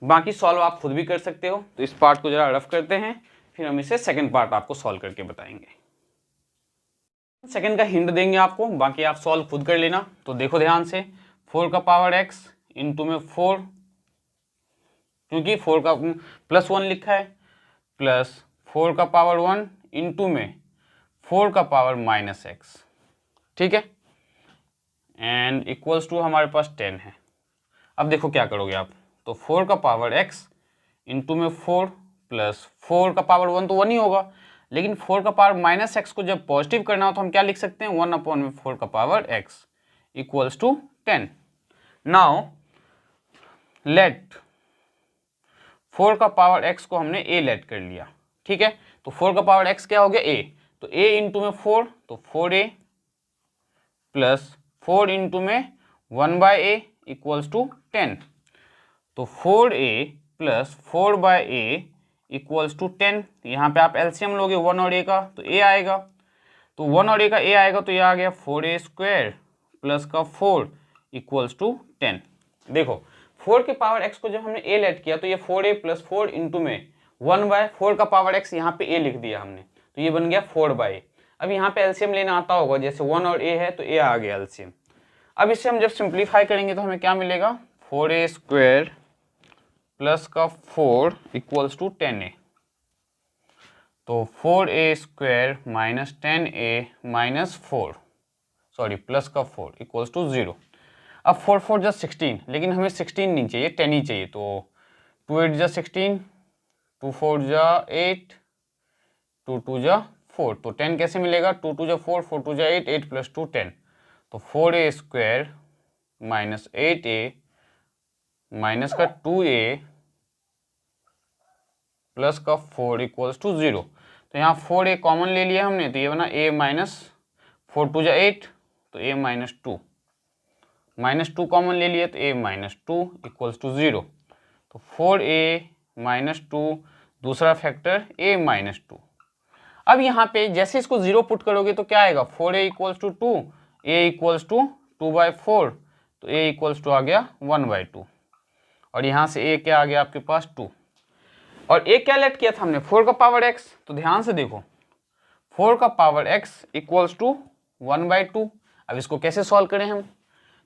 S1: बाकी सॉल्व आप खुद भी कर सकते हो। तो इस पार्ट को जरा रफ करते हैं, फिर हम इसे सेकेंड पार्ट आपको सॉल्व करके बताएंगे। सेकेंड का हिंट देंगे आपको, बाकी आप सॉल्व खुद कर लेना। तो देखो ध्यान से, 4 का पावर x इंटू में 4, क्योंकि 4 का +1 लिखा है, प्लस 4 का पावर 1 इंटू में 4 का पावर -x, ठीक है, एंड इक्वल्स टू हमारे पास 10 है। अब देखो क्या करोगे आप, तो 4 का पावर x इंटू में 4 प्लस 4 का पावर 1 तो 1 ही होगा, लेकिन 4 का पावर -x को जब पॉजिटिव करना हो तो हम क्या लिख सकते हैं, 1/4 का power x equals to 10। Now let 4 का पावर x को हमने a लेट कर लिया, ठीक है, तो 4 का पावर x क्या हो गया a, तो a इंटू में 4 तो 4a प्लस 4 इंटू में 1/a इक्वल्स टू 10, तो 4a plus 4/a equals to 10। यहाँ पे आप एलसीएम लोगे 1 और a का तो a आएगा, तो 1 और a का a आएगा तो ये आ गया 4a स्क्वायर प्लस का 4 इक्वल्स टू 10। देखो 4 के पावर x को जब हमने a लेट किया तो ये 4a प्लस 4 इंटू में 1/4 का पावर x यहाँ पे a लिख दिया हमने, तो ये बन गया 4/a। अब यहाँ पे एलसीएम लेना आता होगा, जैसे 1 और a है तो a आ गया एलसीएम। अब इसे हम जब सिंप्लीफाई करेंगे तो हमें क्या मिलेगा, 4a स्क्वायर प्लस का 4 इक्वल्स टू 10a, तो 4a square minus 10a minus 4 sorry plus का 4 इक्वल्स टू 0। अब 4 4 जा 16, लेकिन हमें 16 नहीं चाहिए, 10 ही चाहिए, तो 2 8 जा 16, 2 4 जा 8, 2 2 जा 4, तो 10 कैसे मिलेगा, 2 2 जा 4, 4 2 जा 8, 8 प्लस 2 10, तो 4a square minus 8a minus का 2a प्लस का 4 इक्वल्स टू 0। तो यहाँ 4a कॉमन ले लिया हमने, तो ये बना a माइनस 4 2 जा 8, तो a माइनस 2, माइनस 2 कॉमन ले लिया तो a माइनस 2 इक्वल्स टू 0, तो 4a माइनस 2 दूसरा फैक्टर a माइनस 2। अब यहाँ पे जैसे इसको 0 पुट करोगे तो क्या आएगा, 4a equals to 2, a equals to 2/4, तो a इक्वल्स टू आ गया 1/2, और यहाँ से a क्या आ गया आपके पास 2, और a क्या लेट किया था हमने 4 का पावर x, तो ध्यान से देखो 4 का पावर x इक्वल्स टू 1/2। अब इसको कैसे सॉल्व करें हम,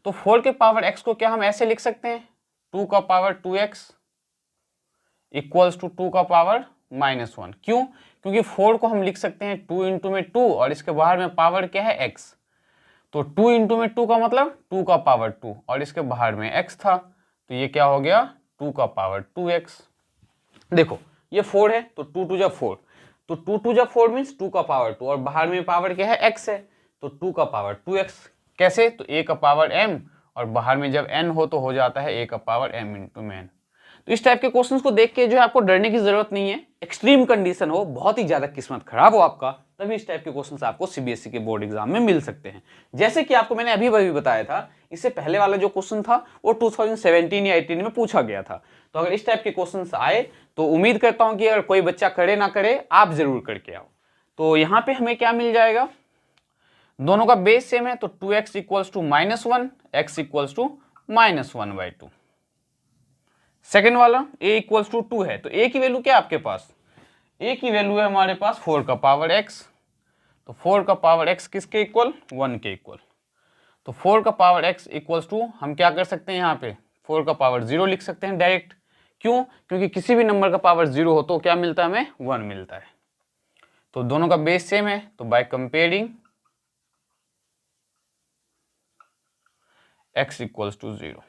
S1: तो 4 के पावर x को क्या हम ऐसे लिख सकते हैं, 2 का पावर 2x इक्वल्स टू 2 का पावर -1। क्यों, क्योंकि 4 को हम लिख सकते हैं 2 इंटू में 2 और इसके बाहर में पावर क्या है x, तो 2 इंटू में 2 का मतलब 2 का पावर 2 और इसके बाहर में x था, तो ये क्या हो गया 2 का पावर 2x। देखो ये 4 है तो 2 2 जा 4, तो 2 2 जा 4 मीन्स 2 का पावर 2 और बाहर में पावर क्या है x है, तो 2 का पावर 2x। कैसे, तो a का पावर m और बाहर में जब n हो तो हो जाता है a का पावर m इंटू में n। तो इस टाइप के क्वेश्चंस को देख के जो है आपको डरने की जरूरत नहीं है। एक्सट्रीम कंडीशन हो, बहुत ही ज्यादा किस्मत खराब हो आपका, तभी इस टाइप के क्वेश्चंस आपको सीबीएसई के बोर्ड एग्जाम में मिल सकते हैं। जैसे कि आपको मैंने अभी बताया था, इससे पहले वाला जो क्वेश्चन था वो 2017 या 18 में पूछा गया था। तो अगर इस टाइप के क्वेश्चंस आए तो उम्मीद करता हूं कि अगर कोई बच्चा करे ना करे, आप जरूर करके आओ। तो यहाँ पे हमें क्या मिल जाएगा, दोनों का बेस सेम है, तो 2x equals to -1, x equals to -1/2। Second वाला a इक्वल्स टू 2 है, तो a की वैल्यू क्या है आपके पास, a की वैल्यू है हमारे पास 4 का पावर x, तो 4 का पावर x किसके इक्वल, 1 के इक्वल, तो 4 का पावर x इक्वल्स टू हम क्या कर सकते हैं, यहाँ पे 4 का पावर 0 लिख सकते हैं डायरेक्ट। क्यों, क्योंकि किसी भी नंबर का पावर 0 हो तो क्या मिलता है हमें, 1 मिलता है। तो दोनों का बेस सेम है, तो by comparing x equals to 0।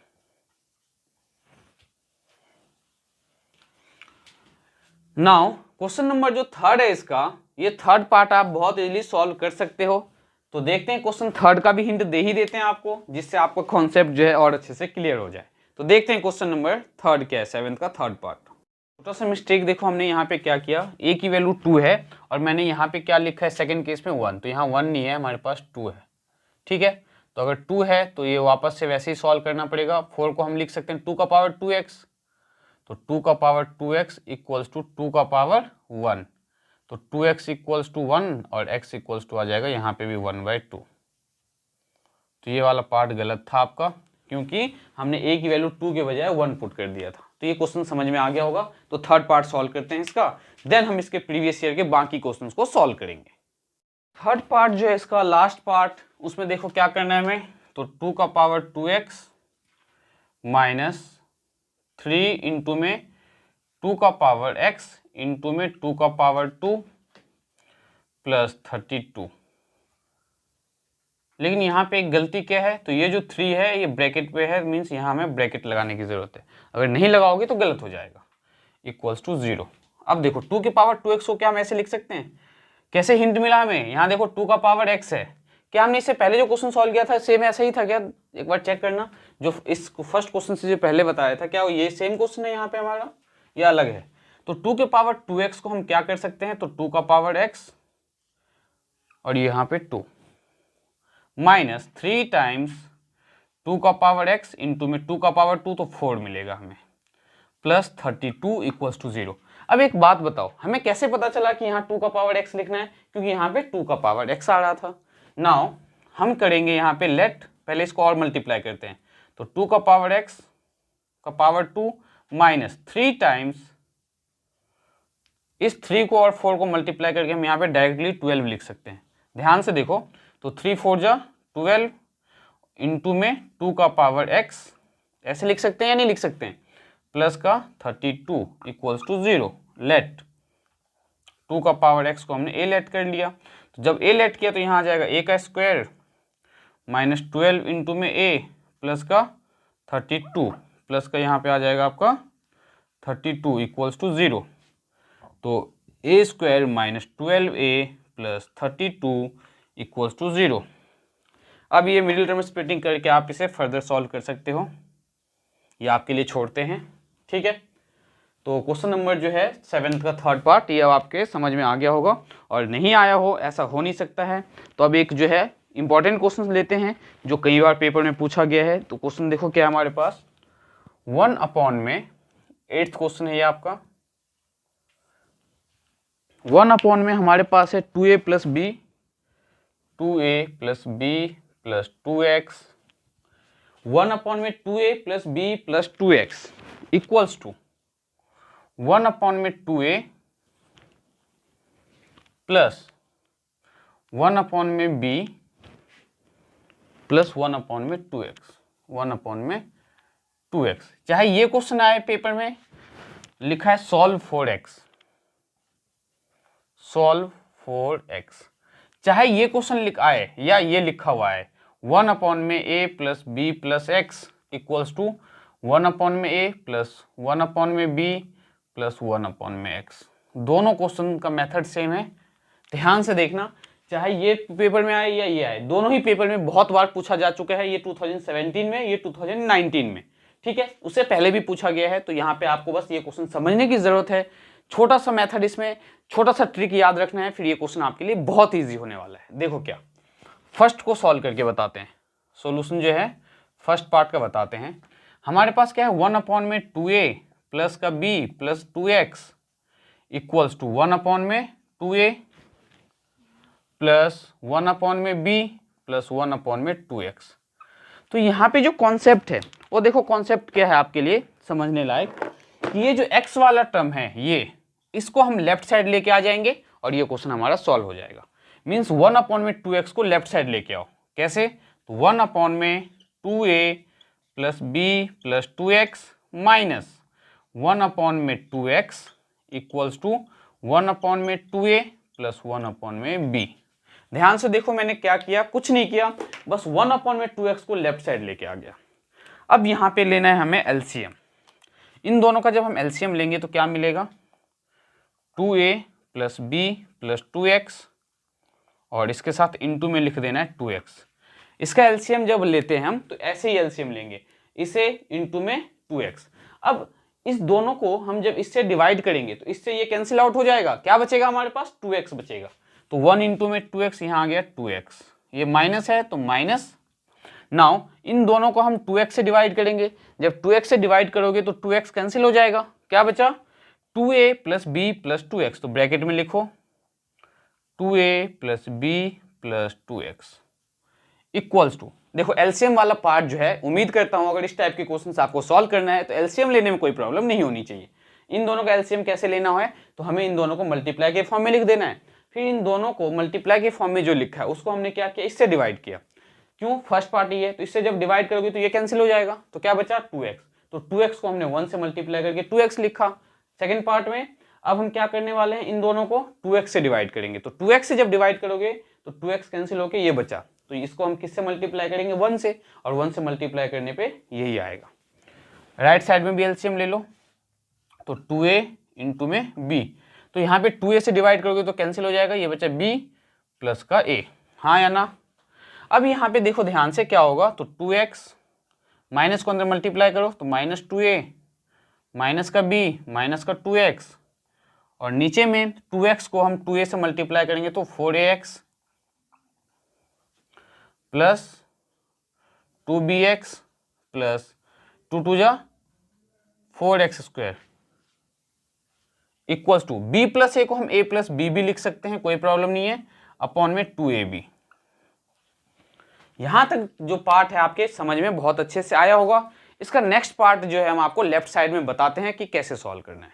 S1: Now question number जो थर्ड है इसका, ये थर्ड पार्ट आप बहुत इजीली सॉल्व कर सकते हो। तो देखते हैं, क्वेश्चन थर्ड का भी हिंट दे ही देते हैं आपको, जिससे आपका कॉन्सेप्ट जो है और अच्छे से क्लियर हो जाए। तो देखते हैं क्वेश्चन नंबर थर्ड क्या है, 7th का थर्ड पार्ट। छोटा सा मिस्टेक देखो, हमने यहाँ पे क्या किया, a की वैल्यू 2 है और मैंने यहाँ पे क्या लिखा है सेकंड केस में 1, तो यहाँ 1 नहीं है, हमारे पास 2 है। ठीक है, तो अगर 2 है तो ये वापस से वैसे ही सॉल्व करना पड़ेगा। 4 को हम लिख सकते हैं 2 का पावर 2x, तो 2 का पावर 2x इक्वल्स टू 2 का पावर 1, तो 2x इक्वल्स टू 1 और x इक्वल्स टू आ जाएगा यहाँ पे भी 1/2। तो ये वाला पार्ट गलत था आपका, क्योंकि हमने a की वैल्यू 2 के बजाय 1 पुट कर दिया था। तो ये क्वेश्चन समझ में आ गया होगा। तो थर्ड पार्ट सॉल्व करते हैं इसका, देन हम इसके प्रीवियस ईयर के बाकी क्वेश्चंस को सॉल्व करेंगे। थर्ड पार्ट जो है इसका लास्ट पार्ट, उसमें देखो क्या करना है हमें, तो 2 का पावर 2x माइनस 3 इंटू में 2 का पावर x इंटू में 2 का पावर 2 प्लस 32। लेकिन यहाँ पे एक गलती क्या है, तो ये जो 3 है ये ब्रैकेट पे है, मीन्स यहाँ हमें ब्रैकेट लगाने की जरूरत है, अगर नहीं लगाओगे तो गलत हो जाएगा, इक्वल्स टू 0। अब देखो 2 के पावर 2x को क्या हम ऐसे लिख सकते हैं, कैसे हिंट मिला हमें, यहाँ देखो 2 का पावर x है, क्या हमने इससे पहले जो क्वेश्चन सॉल्व किया था सेम ऐसा ही था क्या, एक बार चेक करना। जो इस फर्स्ट क्वेश्चन से जो पहले बताया था, क्या ये सेम क्वेश्चन है यहाँ पे हमारा या अलग है। तो 2 के पावर 2x को हम क्या कर सकते हैं, तो 2 का पावर x और यहाँ पे 2 माइनस 3 टाइम्स 2 का पावर x इंटू में 2 का पावर 2, तो 4 मिलेगा हमें, प्लस 32 इक्वल्स टू 0। अब एक बात बताओ, हमें कैसे पता चला कि यहाँ 2 का पावर x लिखना है? क्योंकि यहाँ पे 2 का पावर x आ रहा था। नाउ हम करेंगे यहाँ पे लेट, पहले इसको और मल्टीप्लाई करते हैं, तो 2 का पावर x का पावर 2 माइनस 3 टाइम्स इस 3 को और 4 को मल्टीप्लाई करके हम यहाँ पे डायरेक्टली 12 लिख सकते हैं। ध्यान से देखो, तो 3 4 जा 12 इंटू में 2 का पावर x, ऐसे लिख सकते हैं या नहीं लिख सकते हैं, प्लस का 32 इक्वल्स टू 0। लेट 2 का पावर x को हमने a लेट कर लिया, तो जब a लेट किया तो यहाँ आ जाएगा a का स्क्वायर माइनस 12 इंटू में a प्लस का 32 प्लस का यहाँ पे आ जाएगा आपका 32 इक्वल्स टू 0। तो a square minus 12a plus 32 equals to 0। अब ये मिडिल टर्म स्प्लिटिंग करके आप इसे फर्दर सॉल्व कर सकते हो, ये आपके लिए छोड़ते हैं, ठीक है। तो क्वेश्चन नंबर जो है 7th का थर्ड पार्ट ये अब आपके समझ में आ गया होगा, और नहीं आया हो ऐसा हो नहीं सकता है। तो अब एक जो है इंपॉर्टेंट क्वेश्चन लेते हैं जो कई बार पेपर में पूछा गया है। तो क्वेश्चन देखो क्या है हमारे पास, 1 अपॉन में 8th क्वेश्चन है ये आपका, 1 अपॉन में हमारे पास है 2a प्लस बी, 2a प्लस बी प्लस 2x, 1 अपॉन में 2a प्लस बी plus 2x equals to 1 upon में 2a प्लस 1 अपॉन में b प्लस 1 अपॉन में 2x, 1 अपॉन में 2x। चाहे ये क्वेश्चन आए पेपर में, लिखा है solve for x, solve for x, चाहे ये क्वेश्चन लिख आए या ये लिखा हुआ है 1 अपॉन में a plus b plus x equals to 1 upon में a प्लस 1 अपॉन में b प्लस 1 अपॉन में x, दोनों क्वेश्चन का मेथड सेम है। ध्यान से देखना, चाहे ये पेपर में आए या ये आए, दोनों ही पेपर में बहुत बार पूछा जा चुका है, ये 2017 में, ये 2019 में, ठीक है। उससे पहले भी पूछा गया है, तो यहाँ पे आपको बस ये क्वेश्चन समझने की जरूरत है। छोटा सा मेथड, इसमें छोटा सा ट्रिक याद रखना है, फिर ये क्वेश्चन आपके लिए बहुत ईजी होने वाला है। देखो क्या, फर्स्ट को सॉल्व करके बताते हैं, सॉल्यूशन जो है फर्स्ट पार्ट का बताते हैं। हमारे पास क्या है, 1 अपॉन में 2a प्लस का b plus 2x equals to 1 upon में 2a प्लस 1 अपॉन में b प्लस 1 अपॉन में 2x। तो यहाँ पे जो कॉन्सेप्ट है वो देखो, कॉन्सेप्ट क्या है आपके लिए समझने लायक, कि ये जो x वाला टर्म है ये, इसको हम लेफ्ट साइड लेके आ जाएंगे और ये क्वेश्चन हमारा सॉल्व हो जाएगा। मीन्स 1 अपॉन में 2x को लेफ्ट साइड लेके आओ, कैसे, तो 1 अपॉन में 2a plus b plus 2x minus 1 upon में 2x इक्वल्स टू 1 अपॉन में 2a प्लस 1 अपॉन में b। ध्यान से देखो मैंने क्या किया, कुछ नहीं किया, बस 1 अपॉन में 2x को लेफ्ट साइड लेके आ गया। अब यहाँ पे लेना है हमें एलसीएम, इन दोनों का जब हम एलसीएम लेंगे तो क्या मिलेगा, 2a plus b plus 2x और इसके साथ इनटू में लिख देना है 2x। इसका एलसीएम जब लेते हैं हम तो ऐसे ही एलसीएम लेंगे, इसे इनटू में 2x। अब इस दोनों को हम जब इससे डिवाइड करेंगे तो इससे ये कैंसिल आउट हो जाएगा, क्या बचेगा हमारे पास, 2x बचेगा। तो 1 इंटू में 2x, यहाँ आ गया 2x, ये माइनस है तो माइनस। नाउ इन दोनों को हम 2x से डिवाइड करेंगे, जब 2x से डिवाइड करोगे तो 2x कैंसिल हो जाएगा, क्या बचा, 2a plus b plus 2x, तो ब्रैकेट में लिखो 2a plus b plus 2x equals to, देखो एलसीएम वाला पार्ट जो है, उम्मीद करता हूं अगर इस टाइप के क्वेश्चंस आपको सॉल्व करना है तो एलसीएम लेने में कोई प्रॉब्लम नहीं होनी चाहिए। इन दोनों का एलसीएम कैसे लेना है, तो हमें इन दोनों को मल्टीप्लाई के फॉर्म में लिख देना है, फिर इन दोनों को मल्टीप्लाई के फॉर्म में जो लिखा है उसको हमने क्या किया, इससे डिवाइड किया। क्यों, फर्स्ट पार्ट ये है, तो इससे जब डिवाइड करोगे तो ये कैंसिल हो जाएगा, तो क्या बचा 2x, तो 2x को हमने 1 से मल्टीप्लाई करके 2x लिखा सेकेंड पार्ट में। अब हम क्या करने वाले हैं, इन दोनों को 2x से डिवाइड करेंगे, तो 2x से जब डिवाइड करोगे तो 2x कैंसिल होके ये बचा, तो इसको हम किससे मल्टीप्लाई करेंगे, 1 से, और 1 से मल्टीप्लाई करने पे यही आएगा। राइट साइड में भी एलसीएम ले लो, तो 2a इंटू में b, तो यहाँ पे 2a से डिवाइड करोगे तो कैंसिल हो जाएगा, ये बचा b प्लस का a, हाँ या ना। अब यहाँ पे देखो ध्यान से क्या होगा, तो 2x माइनस को अंदर मल्टीप्लाई करो तो माइनस 2a माइनस का b माइनस का 2x, और नीचे में 2x को हम 2a से मल्टीप्लाई करेंगे तो 4ax प्लस 2bx प्लस 2 2 जा 4x square equals to b plus a को हम ए प्लस बी भी लिख सकते हैं, कोई प्रॉब्लम नहीं है, अपॉन में 2ab। यहां तक जो पार्ट है आपके समझ में बहुत अच्छे से आया होगा। इसका नेक्स्ट पार्ट जो है हम आपको लेफ्ट साइड में बताते हैं कि कैसे सॉल्व करना है।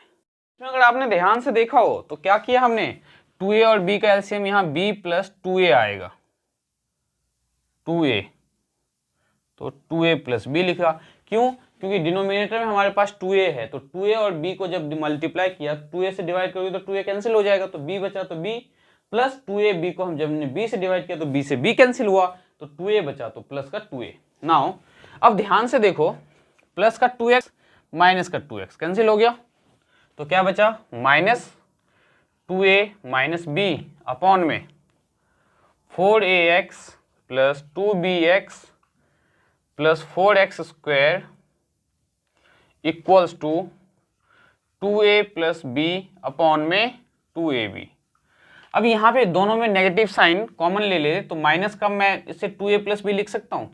S1: तो अगर आपने ध्यान से देखा हो तो क्या किया हमने, 2a और b का एलसीएम यहाँ b प्लस 2a आएगा, 2a, तो 2a प्लस b लिखा। क्यों? क्योंकि डिनोमिनेटर में हमारे पास 2a है, तो 2a और b को जब मल्टीप्लाई किया 2a से डिवाइड करोगे तो 2a कैंसिल हो जाएगा, तो b बचा तो b प्लस 2a, b को हम जब हमने b से डिवाइड किया तो b से b कैंसिल हुआ, तो 2a बचा तो प्लस का 2a। नाउ अब ध्यान से देखो, प्लस का 2x माइनस का 2x कैंसिल हो गया, तो क्या बचा, minus 2a minus b upon में 4ax plus 2bx plus 4x square equals to 2a plus b upon में 2ab। अब यहाँ पे दोनों में नेगेटिव साइन कॉमन ले ले तो माइनस का मैं इसे 2a प्लस b लिख सकता हूँ,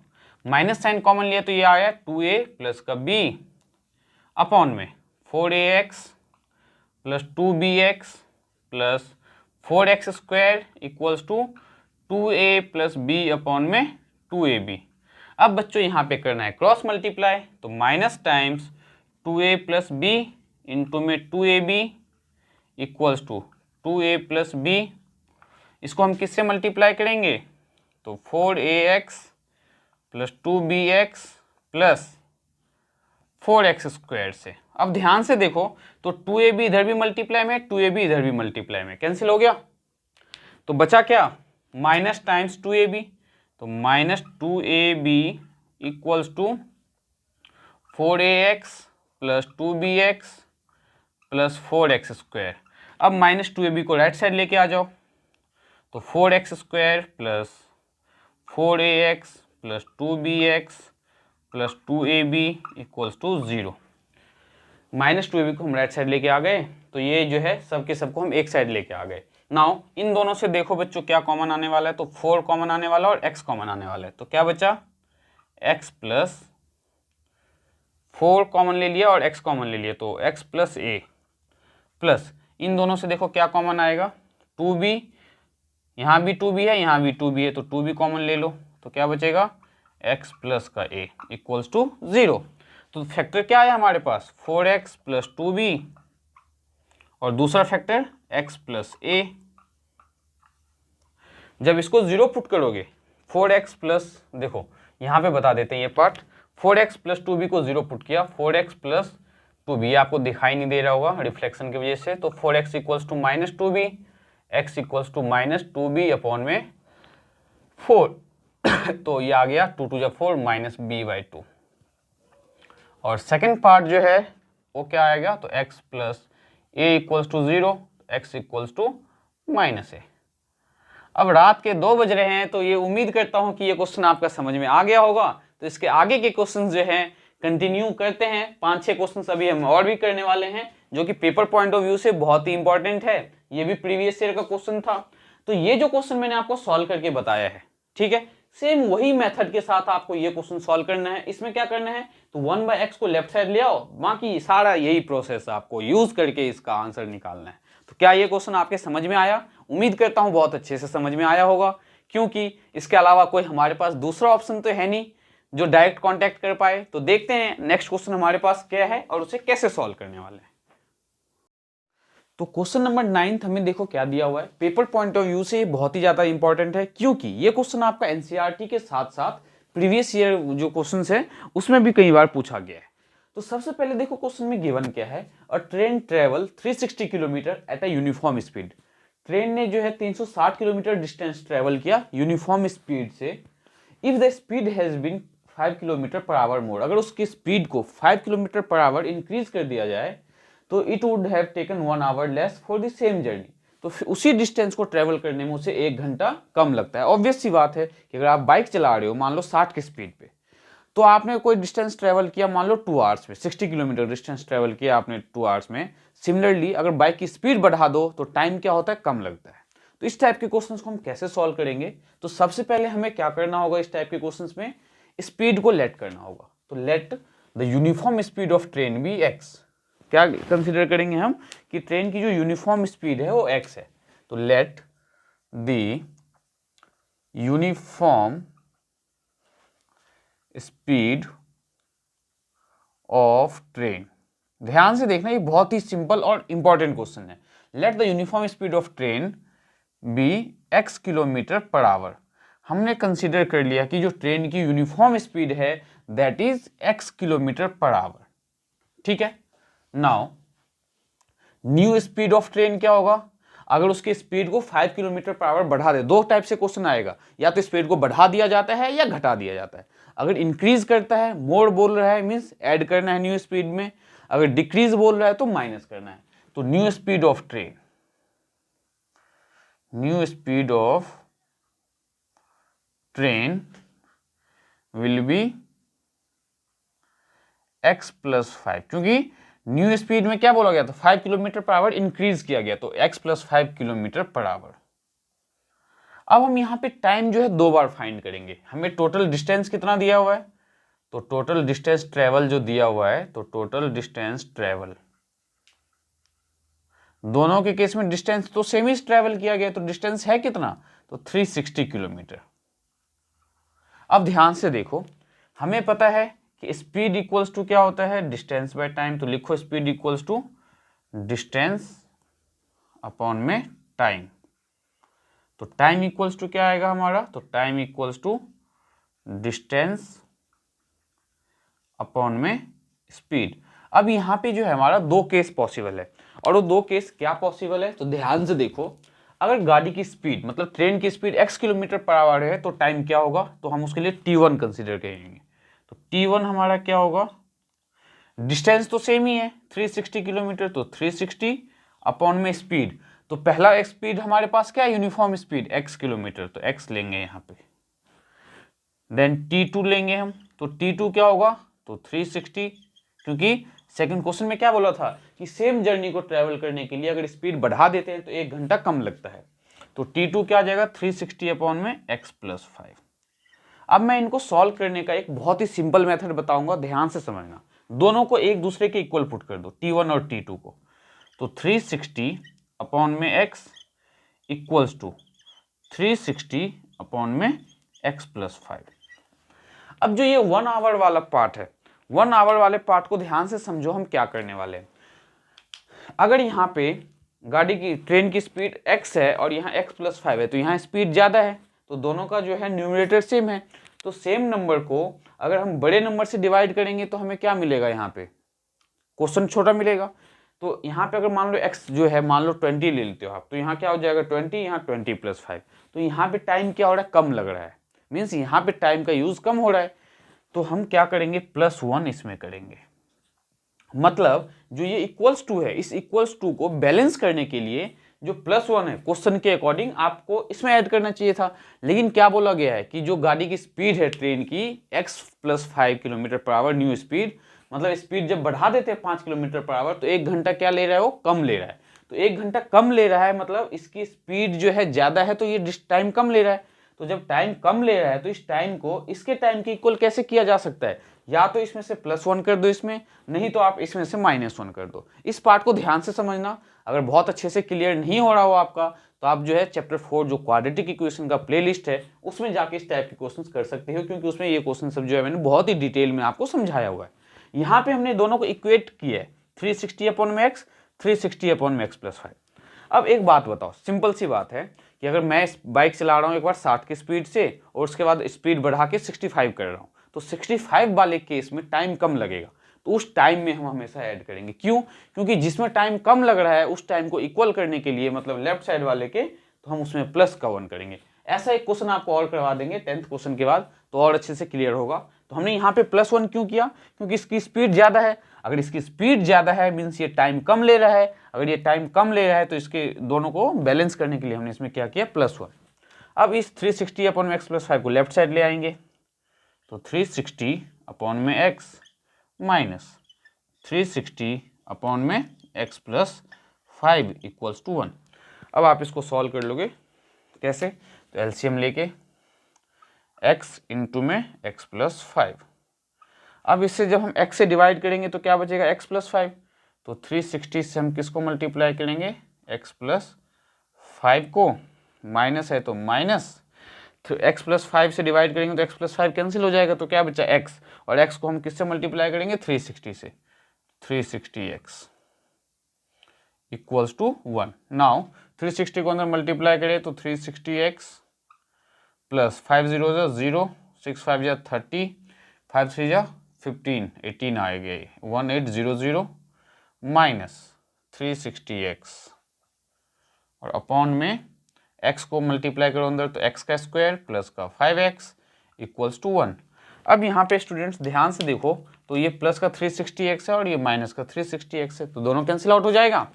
S1: माइनस साइन कॉमन लिया तो ये आया 2a प्लस का b अपॉन में 4ax plus 2bx plus 4x square equals to 2a plus b upon में 2ab। अब बच्चों यहाँ पे करना है क्रॉस मल्टीप्लाई, तो minus times 2a plus b into में 2ab equals to 2a plus b। इसको हम किससे मल्टीप्लाई करेंगे, तो 4ax plus 2bx plus 4x square से। अब ध्यान से देखो तो 2ab इधर भी मल्टीप्लाई में, 2ab इधर भी मल्टीप्लाई में, कैंसिल हो गया, तो बचा क्या, माइनस टाइम्स 2ab, तो minus 2ab equals to 4ax plus 2bx plus 4x square. अब माइनस 2ab को राइट साइड लेके आ जाओ, तो 4x square plus 4ax plus 2bx plus 2ab equals to 0। Minus 2ab को हम राइट साइड लेके आ गए, तो ये जो है सबके सबको हम एक साइड लेके आ गए। नाउ इन दोनों से देखो बच्चों क्या कॉमन आने वाला है, तो 4 कॉमन आने वाला और x कॉमन आने वाला है, तो क्या बचा, x प्लस 4 कॉमन ले लिया और x कॉमन ले लिया, तो x प्लस a प्लस इन दोनों से देखो क्या कॉमन आएगा, 2b, यहाँ भी 2b है, यहाँ भी 2b है, तो 2b कॉमन ले लो, तो क्या बचेगा, x प्लस का a इक्वल्स टू 0। तो फैक्टर क्या है हमारे पास, 4x प्लस 2b और दूसरा फैक्टर x प्लस a। जब इसको 0 पुट करोगे 4x प्लस, देखो यहाँ पे बता देते हैं ये पार्ट, 4x प्लस 2b को 0 पुट किया, 4x प्लस 2b आपको दिखाई नहीं दे रहा होगा रिफ्लेक्शन की वजह से, तो 4x equals to minus 2b, x equals to minus 2b upon में 4 तो ये आ गया 2 टू 4 माइनस b/2। और सेकेंड पार्ट जो है वो क्या आएगा, तो x plus a equals to 0, x equals to minus a। अब रात के 2 बज रहे हैं, तो ये उम्मीद करता हूं कि ये क्वेश्चन आपका समझ में आ गया होगा। तो इसके आगे के क्वेश्चन जो हैं कंटिन्यू करते हैं, 5-6 क्वेश्चन अभी हम और भी करने वाले हैं जो कि पेपर पॉइंट ऑफ व्यू से बहुत ही इंपॉर्टेंट है। ये भी प्रीवियस ईयर का क्वेश्चन था, तो ये जो क्वेश्चन मैंने आपको सॉल्व करके बताया है, ठीक है, सेम वही मेथड के साथ आपको ये क्वेश्चन सॉल्व करना है। इसमें क्या करना है, तो 1/x को लेफ्ट साइड ले आओ, बाकी सारा यही प्रोसेस आपको यूज करके इसका आंसर निकालना है। तो क्या ये क्वेश्चन आपके समझ में आया? उम्मीद करता हूं बहुत अच्छे से समझ में आया होगा, क्योंकि इसके अलावा कोई हमारे पास दूसरा ऑप्शन तो है नहीं जो डायरेक्ट कांटेक्ट कर पाए। तो देखते हैं नेक्स्ट क्वेश्चन हमारे पास क्या है और उसे कैसे सॉल्व करने वाले हैं। तो क्वेश्चन नंबर 9 हमें देखो क्या दिया हुआ है। पेपर पॉइंट ऑफ व्यू से ये बहुत ही ज्यादा इंपॉर्टेंट है, क्योंकि ये क्वेश्चन आपका एनसीईआरटी के साथ साथ प्रीवियस ईयर जो क्वेश्चंस है उसमें भी कई बार पूछा गया है। तो सबसे पहले देखो क्वेश्चन में गिवन क्या है, a train travel 360 kilometre at a uniform speed. Train ने जो है 360 किलोमीटर डिस्टेंस ट्रेवल किया यूनिफॉर्म स्पीड से। If the speed has been 5 kilometre per hour more, अगर उसकी स्पीड को 5 किलोमीटर पर आवर इंक्रीज कर दिया जाए तो it would have taken 1 our less for the same journey. तो उसी डिस्टेंस को ट्रेवल करने में उसे 1 घंटा कम लगता है। ऑब्वियस सी बात है कि अगर आप बाइक चला रहे हो मान लो 60 की स्पीड पे, तो आपने कोई डिस्टेंस ट्रेवल किया मान लो 2 आवर्स में, 60 किलोमीटर डिस्टेंस ट्रेवल किया आपने 2 आवर्स में। सिमिलरली अगर बाइक की स्पीड बढ़ा दो तो टाइम क्या होता है, कम लगता है। तो इस टाइप के क्वेश्चंस को हम कैसे सॉल्व करेंगे, तो सबसे पहले हमें क्या करना होगा, इस टाइप के क्वेश्चंस में स्पीड को लेट करना होगा। तो let the uniform speed of train be x। क्या कंसिडर करेंगे हम कि ट्रेन की जो यूनिफॉर्म स्पीड है वो x है। तो let the uniform speed of train, ध्यान से देखना, ये बहुत ही सिंपल और इंपॉर्टेंट क्वेश्चन है। Let the uniform speed of train be x kilometre per hour. हमने कंसीडर कर लिया कि जो ट्रेन की यूनिफॉर्म स्पीड है that is x kilometre per hour. ठीक है, now new speed of train क्या होगा? अगर उसकी स्पीड को 5 किलोमीटर पर आवर बढ़ा दे, दो टाइप से क्वेश्चन आएगा, या तो स्पीड को बढ़ा दिया जाता है या घटा दिया जाता है। अगर इंक्रीज करता है, मोर बोल रहा है मीन्स ऐड करना है न्यू स्पीड में, अगर डिक्रीज बोल रहा है तो माइनस करना है। तो new speed of train, new speed of train will be x plus 5, क्योंकि न्यू स्पीड में क्या बोला गया था, 5 किलोमीटर पर आवर इंक्रीज किया गया, तो x plus 5 kilometre per our. अब हम यहाँ पे टाइम जो है दो बार फाइंड करेंगे। हमें टोटल डिस्टेंस कितना दिया हुआ है, तो टोटल डिस्टेंस ट्रेवल जो दिया हुआ है, तो टोटल डिस्टेंस ट्रेवल, दोनों के केस में डिस्टेंस तो सेम ही ट्रेवल किया गया, तो डिस्टेंस है कितना, तो 360 किलोमीटर। अब ध्यान से देखो, हमें पता है कि स्पीड इक्वल्स टू क्या होता है, डिस्टेंस बाय टाइम। तो लिखो speed equals to distance upon में टाइम। तो टाइम इक्वल्स टू क्या आएगा हमारा, तो time equals to distance upon में स्पीड। अब यहाँ पे जो है हमारा दो केस पॉसिबल है, और वो दो केस क्या पॉसिबल है, तो ध्यान से देखो। अगर गाड़ी की स्पीड मतलब ट्रेन की speed x kilometre per our है तो टाइम क्या होगा, तो हम उसके लिए t1 कंसीडर करेंगे। तो t1 हमारा क्या होगा, डिस्टेंस तो सेम ही है 360 किलोमीटर, तो 360 अपॉन में स्पीड। तो पहला स्पीड हमारे पास क्या है, यूनिफॉर्म स्पीड x किलोमीटर, तो x लेंगे यहाँ पे। देन t2 लेंगे हम, तो t2 क्या होगा, तो 360, क्योंकि सेकंड क्वेश्चन में क्या बोला था कि सेम जर्नी को ट्रेवल करने के लिए अगर स्पीड बढ़ा देते हैं तो 1 घंटा कम लगता है। तो t2 क्या आ जाएगा, 360 अपॉन में x प्लस 5। अब मैं इनको सॉल्व करने का एक बहुत ही सिंपल मेथड बताऊंगा, ध्यान से समझना। दोनों को एक दूसरे के इक्वल पुट कर दो, t1 और t2 को। तो 360 अपॉन में x इक्वल्स टू 360 अपॉन में x प्लस 5। अब जो ये 1 आवर वाला पार्ट है, 1 आवर वाले पार्ट को ध्यान से समझो, हम क्या करने वाले हैं। अगर यहाँ पे गाड़ी की ट्रेन की स्पीड x है और यहाँ x प्लस 5 है, तो यहाँ स्पीड ज़्यादा है, तो दोनों का जो है न्यूमरेटर सेम है। तो सेम नंबर को अगर हम बड़े नंबर से डिवाइड करेंगे तो हमें क्या मिलेगा, यहाँ पे क्वेश्चन छोटा मिलेगा। तो यहाँ पे अगर मान लो x जो है मान लो 20 ले लेते हो आप, तो यहाँ क्या हो जाएगा 20, यहाँ 20 प्लस 5। तो यहाँ पे टाइम क्या हो रहा है, कम लग रहा है, मीन्स यहाँ पे टाइम का यूज कम हो रहा है। तो हम क्या करेंगे, +1 इसमें करेंगे। मतलब जो ये इक्वल्स टू है, इस इक्वल्स टू को बैलेंस करने के लिए जो +1 है क्वेश्चन के अकॉर्डिंग आपको इसमें ऐड करना चाहिए था। लेकिन क्या बोला गया है कि जो गाड़ी की स्पीड है ट्रेन की x plus 5 kilometre per our new speed, मतलब स्पीड जब बढ़ा देते हैं 5 किलोमीटर पर आवर तो 1 घंटा क्या ले रहा है, वो कम ले रहा है। तो 1 घंटा कम ले रहा है, मतलब इसकी स्पीड जो है ज़्यादा है, तो ये टाइम कम ले रहा है। तो जब टाइम कम ले रहा है तो इस टाइम को इसके टाइम के इक्वल कैसे किया जा सकता है, या तो इसमें से +1 कर दो इसमें, नहीं तो आप इसमें से -1 कर दो। इस पार्ट को ध्यान से समझना। अगर बहुत अच्छे से क्लियर नहीं हो रहा हो आपका, तो आप जो है चैप्टर 4 जो क्वाड्रेटिक इक्वेशन का प्लेलिस्ट है उसमें जाके इस टाइप के क्वेश्चंस कर सकते हो, क्योंकि उसमें ये क्वेश्चन सब जो है मैंने बहुत ही डिटेल में आपको समझाया हुआ है। यहाँ पे हमने दोनों को इक्वेट किया है, 360 अपॉन में x, 360 अपॉन में x प्लस 5। अब एक बात बताओ, सिंपल सी बात है कि अगर मैं बाइक चला रहा हूँ एक बार 60 की स्पीड से और उसके बाद स्पीड बढ़ा के 65 कर रहा हूँ, तो 65 वाले केस में टाइम कम लगेगा, तो उस टाइम में हम हमेशा ऐड करेंगे। क्यों? क्योंकि जिसमें टाइम कम लग रहा है उस टाइम को इक्वल करने के लिए, मतलब लेफ्ट साइड वाले के, तो हम उसमें प्लस का 1 करेंगे। ऐसा एक क्वेश्चन आपको और करवा देंगे 10th क्वेश्चन के बाद, तो और अच्छे से क्लियर होगा। तो हमने यहाँ पे +1 क्यों किया, क्योंकि इसकी स्पीड ज़्यादा है। अगर इसकी स्पीड ज़्यादा है मीन्स ये टाइम कम ले रहा है, अगर ये टाइम कम ले रहा है तो इसके दोनों को बैलेंस करने के लिए हमने इसमें क्या किया, +1। अब इस 360 अपॉन में x प्लस 5 को लेफ्ट साइड ले आएंगे, तो 360 अपॉन में x माइनस 360 अपॉन में x प्लस 5 इक्वल्स टू 1। अब आप इसको सॉल्व कर लोगे कैसे, तो एलसीएम लेके x इंटू में x प्लस 5। अब इससे जब हम x से डिवाइड करेंगे तो क्या बचेगा, x प्लस 5। तो 360 से हम किसको मल्टीप्लाई करेंगे, x प्लस 5 को, माइनस है तो माइनस, तो x प्लस 5 से डिवाइड करेंगे तो x प्लस 5 कैंसिल हो जाएगा, तो क्या बचा x, और x को हम किससे मल्टीप्लाई करेंगे 360 से, 360x इक्वल्स टू 1। नाउ 360 को अंदर मल्टीप्लाई करें तो 360x प्लस 5 0 जा 0, 6 5 जा 30, 5 3 जा 15, 18 आ गया, 1800 माइनस 360x और अपॉन में x को मल्टीप्लाई करो अंदर तो x का स्क्वायर प्लस का 5x इक्वल्स टू 1। अब यहाँ पे स्टूडेंट्स ध्यान से देखो, तो ये प्लस का 360x है और ये माइनस का 360x है, तो दोनों कैंसिल आउट हो जाएगा।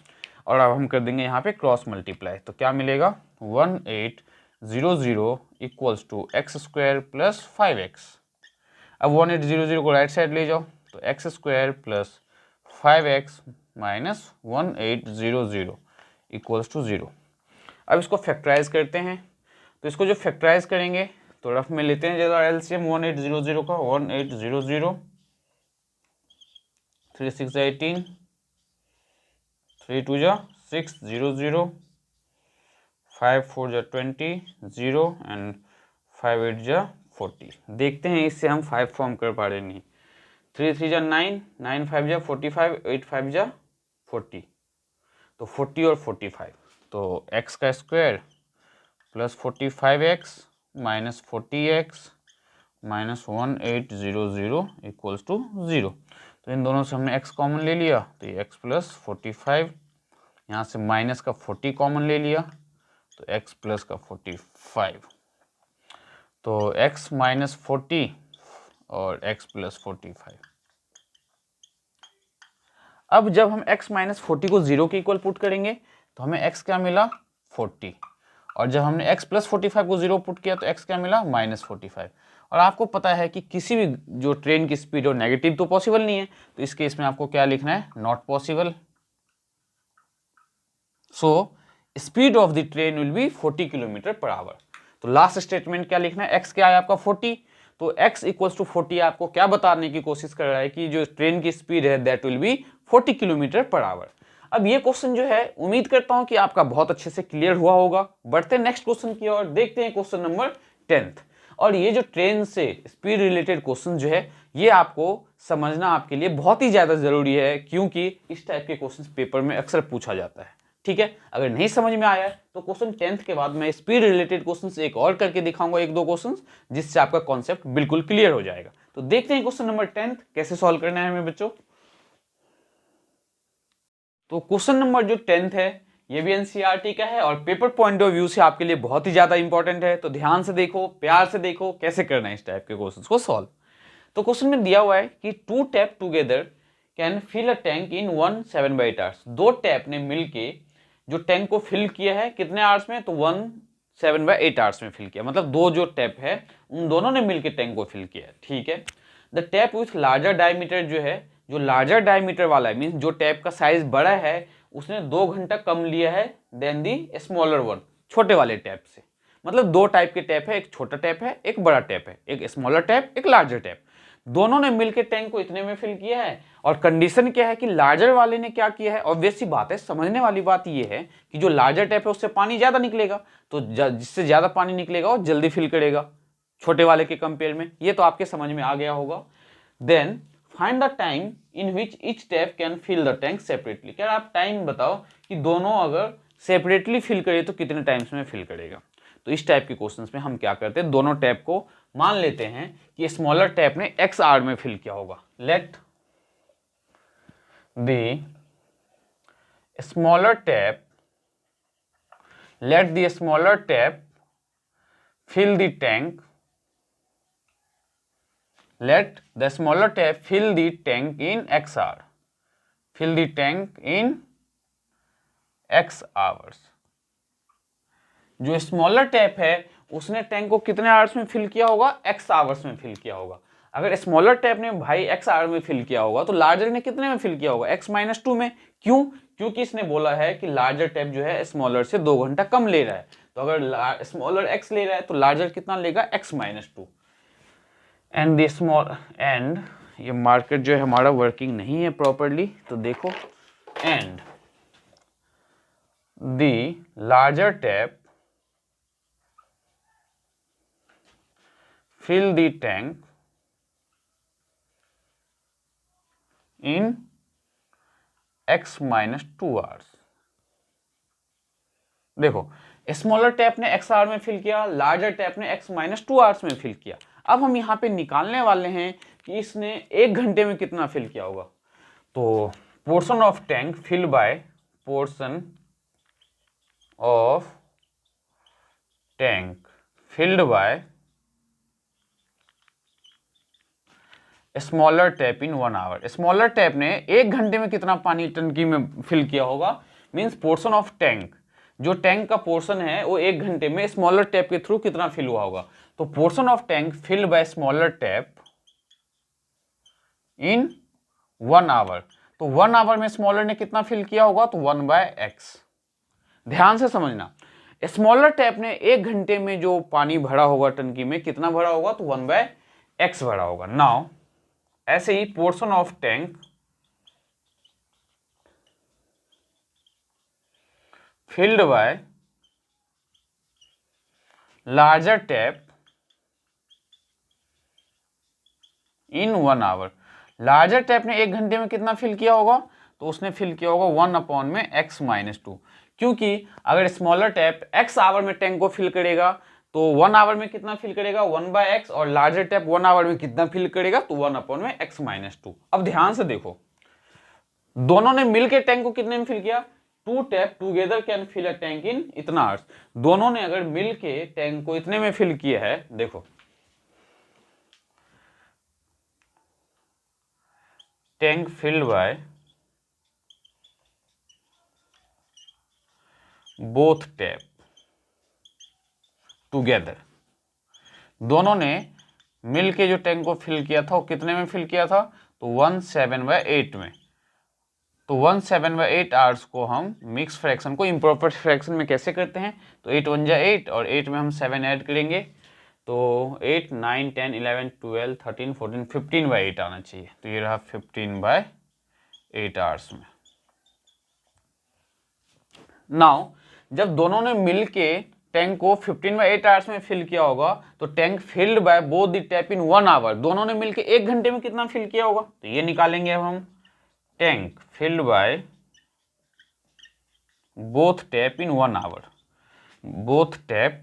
S1: और अब हम कर देंगे यहाँ पे क्रॉस मल्टीप्लाई, तो क्या मिलेगा 1800 equals to x square plus 5x। अब 1800 को राइट साइड ले जाओ तो x square plus 5x minus 1800 equals to 0। अब इसको फैक्टराइज करते हैं, तो इसको जो फैक्टराइज करेंगे तो रफ में लेते हैं जरा एलसीएम 1800 का, 1800 3 6 18, 3 2 जा 600, 5 4 जा 20, 0 एंड 5 8 जा 40। देखते हैं इससे हम 5 फॉर्म कर पा रहे नहीं। 3 3 जा 9, 9 5 जा 45, 8 5 जा 40, तो 40 और 45, तो x का square plus 45x minus 40x minus 1800 equals to 0। तो इन दोनों से हमने x कॉमन ले लिया, तो ये x प्लस 45, यहाँ से माइनस का 40 कॉमन ले लिया तो x प्लस का 45, तो x माइनस 40 और x प्लस 45। अब जब हम x माइनस 40 को 0 के इक्वल पुट करेंगे तो हमें x क्या मिला 40, और जब हमने x प्लस 45 को 0 पुट किया तो x क्या मिला माइनस 45। और आपको पता है कि किसी भी जो ट्रेन की स्पीड हो नेगेटिव तो पॉसिबल नहीं है, तो इस केस में आपको क्या लिखना है not possible. So speed of the train will be 40 kilometre per our. तो लास्ट स्टेटमेंट क्या लिखना है, x क्या है आपका 40, तो x इक्वल्स टू 40 आपको क्या बताने की कोशिश कर रहा है कि जो ट्रेन की स्पीड है that will B 40 kilometre per our. अब ये क्वेश्चन जो है उम्मीद करता हूं कि आपका बहुत अच्छे से क्लियर हुआ होगा। बढ़ते हैं नेक्स्ट क्वेश्चन की ओर, देखते हैं क्वेश्चन नंबर 10th। और ये जो ट्रेन से स्पीड रिलेटेड क्वेश्चन जो है ये आपको समझना आपके लिए बहुत ही ज्यादा जरूरी है, क्योंकि इस टाइप के क्वेश्चन पेपर में अक्सर पूछा जाता है। ठीक है, अगर नहीं समझ में आया तो क्वेश्चन 10th के बाद मैं स्पीड रिलेटेड क्वेश्चन एक और करके दिखाऊंगा, एक दो क्वेश्चन, जिससे आपका कॉन्सेप्ट बिल्कुल क्लियर हो जाएगा। तो देखते हैं क्वेश्चन नंबर 10th कैसे सॉल्व करना है हमें बच्चों। तो क्वेश्चन नंबर जो 10th है ये भी एनसीईआरटी का है और पेपर पॉइंट ऑफ व्यू से आपके लिए बहुत ही ज्यादा इंपॉर्टेंट है। तो ध्यान से देखो, प्यार से देखो कैसे करना है इस टाइप के क्वेश्चंस को सॉल्व। तो क्वेश्चन में दिया हुआ है कि 2 tap together can fill a tank in 1 7/8 hours. 2 tap ने मिलके जो टैंक को फिल किया है कितने आवर्स में, तो 1 7/8 आवर्स में फिल किया, मतलब दो जो टैप है उन दोनों ने मिलकर टैंक को फिल किया। ठीक है, the tap with larger diameter जो है, जो लार्जर डायमीटर वाला है मीन्स जो टैप का साइज बड़ा है उसने 2 घंटा कम लिया है देन दी स्मॉलर वन, छोटे वाले टैप से। मतलब 2 टाइप के टैप है, एक छोटा टैप है एक बड़ा टैप है, एक स्मॉलर टैप एक लार्जर टैप, दोनों ने मिलकर टैंक को इतने में फिल किया है। और कंडीशन क्या है कि लार्जर वाले ने क्या किया है, ऑब्वियस सी बात है, समझने वाली बात ये है कि जो लार्जर टैप है उससे पानी ज्यादा निकलेगा, तो जिससे ज्यादा पानी निकलेगा वो जल्दी फिल करेगा छोटे वाले के कंपेयर में। ये तो आपके समझ में आ गया होगा। Then find the time in which each tap can fill the tank separately. क्या आप टाइम बताओ कि दोनों अगर सेपरेटली फिल करे तो कितने टाइम्स में फिल करेगा। तो इस टाइप के क्वेश्चंस में हम क्या करते हैं, दोनों टैप को मान लेते हैं कि स्मॉलर टैप ने x आवर में फिल किया होगा। Let the smaller tap fill the tank, let the smaller tap fill the tank in x hour, fill the tank in x hours। जो स्मॉलर टैप है उसने टैंक को कितने hours में फिल किया होगा, x आवर्स में फिल किया होगा। अगर स्मॉलर टैप ने भाई x आवर में फिल किया होगा तो लार्जर ने कितने में फिल किया होगा, x-2 में। क्यों, क्योंकि इसने बोला है कि लार्जर टैप जो है स्मॉलर से 2 घंटा कम ले रहा है, तो अगर स्मॉलर x ले रहा है तो लार्जर कितना लेगा, x-2। And the small and ये मार्केट जो है हमारा वर्किंग नहीं है प्रॉपरली, तो देखो and the larger tap fill the tank in x minus 2 hours। देखो स्मॉलर टैप ने x आवर में फिल किया, लार्जर टैप ने x माइनस 2 आवर्स में फिल किया। अब हम यहाँ पे निकालने वाले हैं कि इसने 1 घंटे में कितना फिल किया होगा। तो portion of tank fill by portion of tank filled by smaller tap in 1 hour. Smaller tap ने 1 घंटे में कितना पानी टंकी में फिल किया होगा, मींस पोर्शन ऑफ टैंक, जो टैंक का पोर्शन है वो 1 घंटे में स्मॉलर टैप के थ्रू कितना फिल हुआ होगा। तो portion of tank fill by smaller tap in 1 hour. तो 1 आवर में स्मॉलर ने कितना फिल किया होगा, तो 1/x। ध्यान से समझना, स्मॉलर टैप ने 1 घंटे में जो पानी भरा होगा टंकी में कितना भरा होगा, तो 1/x भरा होगा। नाउ ऐसे ही portion of tank filled by larger tap in 1 hour. Larger tap ने 1 घंटे में कितना फिल किया होगा, तो उसने फिल किया होगा 1/x माइनस 2, क्योंकि अगर स्मॉलर टैप x आवर में टैंक को फिल करेगा तो 1 आवर में कितना फिल करेगा, 1/x, और लार्जर टैप 1 आवर में कितना फिल करेगा, तो 1/x माइनस 2। अब ध्यान से देखो, दोनों ने मिलकर टैंक को कितने में फिल किया, 2 tap together can fill a tank in इतना आवर्स। दोनों ने अगर मिलके टैंक को इतने में फिल किया है, देखो tank filled by both tap together, दोनों ने मिलके जो टैंक को फिल किया था वो कितने में फिल किया था, तो 1/7 में। तो 1/7 आवर्स को हम मिक्स फ्रैक्शन को इम्प्रॉपर फ्रैक्शन में कैसे करते हैं, तो 8 1 जा 8 और 8 में हम 7 ऐड करेंगे, तो 8 9 10 11 12 13 14 15/8 आना चाहिए। तो ये रहा 15/8 आवर्स में। नाउ जब दोनों ने मिलके टैंक को 15/8 आवर्स में फिल किया होगा, तो tank filled by both the tap in 1 hour, दोनों ने मिलके 1 घंटे में कितना फिल किया होगा, तो ये निकालेंगे अब हम, tank filled by both tap in 1 hour, both tap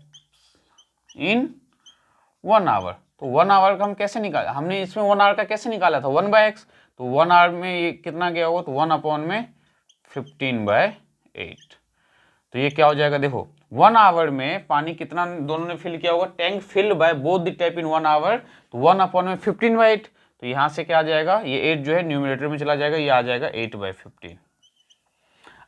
S1: in 1 hour. तो 1 आवर का हम कैसे निकाला, हमने इसमें 1 आवर का कैसे निकाला था, 1/x, तो 1 आवर में ये कितना गया होगा, तो 1/15/8। तो ये क्या हो जाएगा, देखो 1 आवर में पानी कितना दोनों ने फिल किया होगा, tank filled by both the tap in 1 hour, तो 1/15/8। तो यहाँ से क्या आ जाएगा, ये 8 जो है न्यूमरेटर में चला जाएगा, ये आ जाएगा 8/15।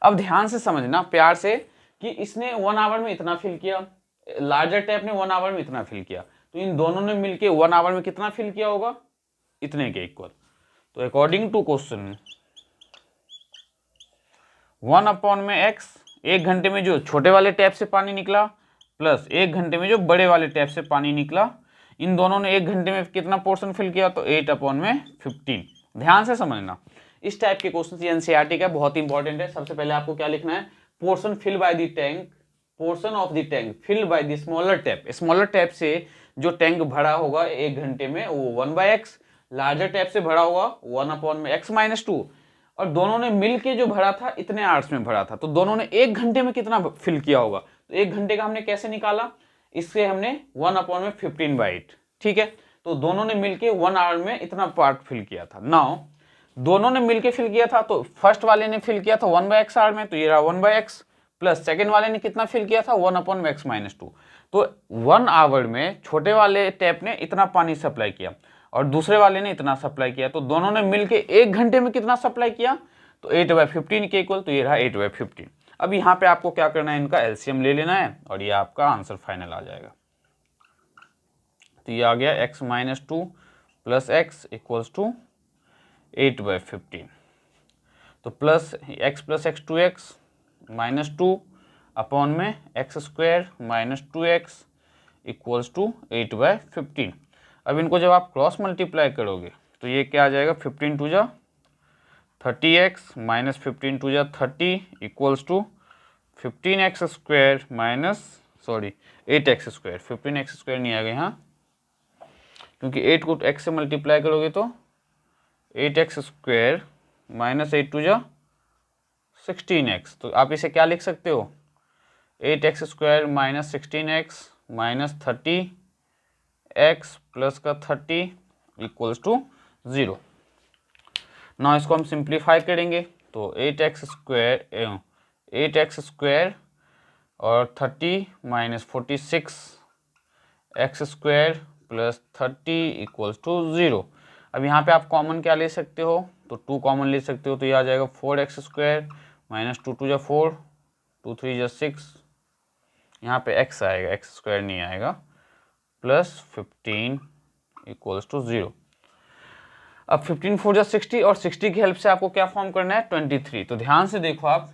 S1: अब ध्यान से समझना प्यार से कि इसने 1 आवर में इतना फिल किया, लार्जर टैप ने 1 आवर में इतना फिल किया, तो इन दोनों ने मिलके 1 आवर में कितना फिल किया होगा, इतने के इक्वल। तो अकॉर्डिंग टू क्वेश्चन 1/x, 1 घंटे में जो छोटे वाले टैप से पानी निकला प्लस 1 घंटे में जो बड़े वाले टैप से पानी निकला, इन दोनों ने 1 घंटे में कितना पोर्शन फिल किया, तो 8/15। ध्यान से समझना, इस टाइप के क्वेश्चन एनसीईआरटी का बहुत इंपॉर्टेंट है। सबसे पहले आपको क्या लिखना है, portion fill by the tank, portion of the tank fill by the smaller tap. Smaller tap से जो टैंक भरा होगा 1 घंटे में वो 1/x, लार्जर टैप से भरा होगा 1/x माइनस 2, और दोनों ने मिलके जो भरा था इतने आवर्स में भरा था, तो दोनों ने 1 घंटे में कितना फिल किया होगा, तो 1 घंटे का हमने कैसे निकाला, इससे हमने 1/15/8, ठीक है। तो दोनों ने मिलके 1 आवर में इतना पार्ट फिल किया था। नाउ दोनों ने मिलके फिल किया था, तो फर्स्ट वाले ने फिल किया था 1/x आवर में, तो ये रहा 1/x, प्लस सेकेंड वाले ने कितना फिल किया था, 1/x माइनस 2। तो 1 आवर में छोटे वाले टैप ने इतना पानी सप्लाई किया और दूसरे वाले ने इतना सप्लाई किया, तो दोनों ने मिलके 1 घंटे में कितना सप्लाई किया, तो 8/15 के इक्वल, तो ये रहा 8/15। अब यहाँ पे आपको क्या करना है, इनका एलसीएम ले लेना है और ये आपका आंसर फाइनल आ जाएगा। तो ये आ गया x minus 2 plus x equals to 8/15। तो plus x plus x 2x minus 2 upon में x square minus 2x equals to 8/15। अब इनको जब आप क्रॉस मल्टीप्लाई करोगे तो ये क्या आ जाएगा, 15 2 जा 30x माइनस 15 टू जा 30 equals to 15x² minus 8x square. 15x² नहीं आएगा यहाँ, क्योंकि 8 को x से मल्टीप्लाई करोगे तो 8x² माइनस 8 टू जा 16x। तो आप इसे क्या लिख सकते हो, 8x² minus 16x minus 30x plus का 30 इक्वल्स टू 0। ना इसको हम सिंप्लीफाई करेंगे तो 8x² और 30 minus 46x² plus 30 equals to 0। अब यहाँ पे आप कॉमन क्या ले सकते हो, तो 2 कॉमन ले सकते हो, तो ये आ जाएगा 4x² माइनस 2 टू जा 4, 2 3 जा 6, यहाँ पे x आएगा, x² नहीं आएगा, प्लस 15 इक्वल्स टू 0। अब 15 4 जा 60 और 60 की हेल्प से आपको क्या फॉर्म करना है, 23। तो ध्यान से देखो आप,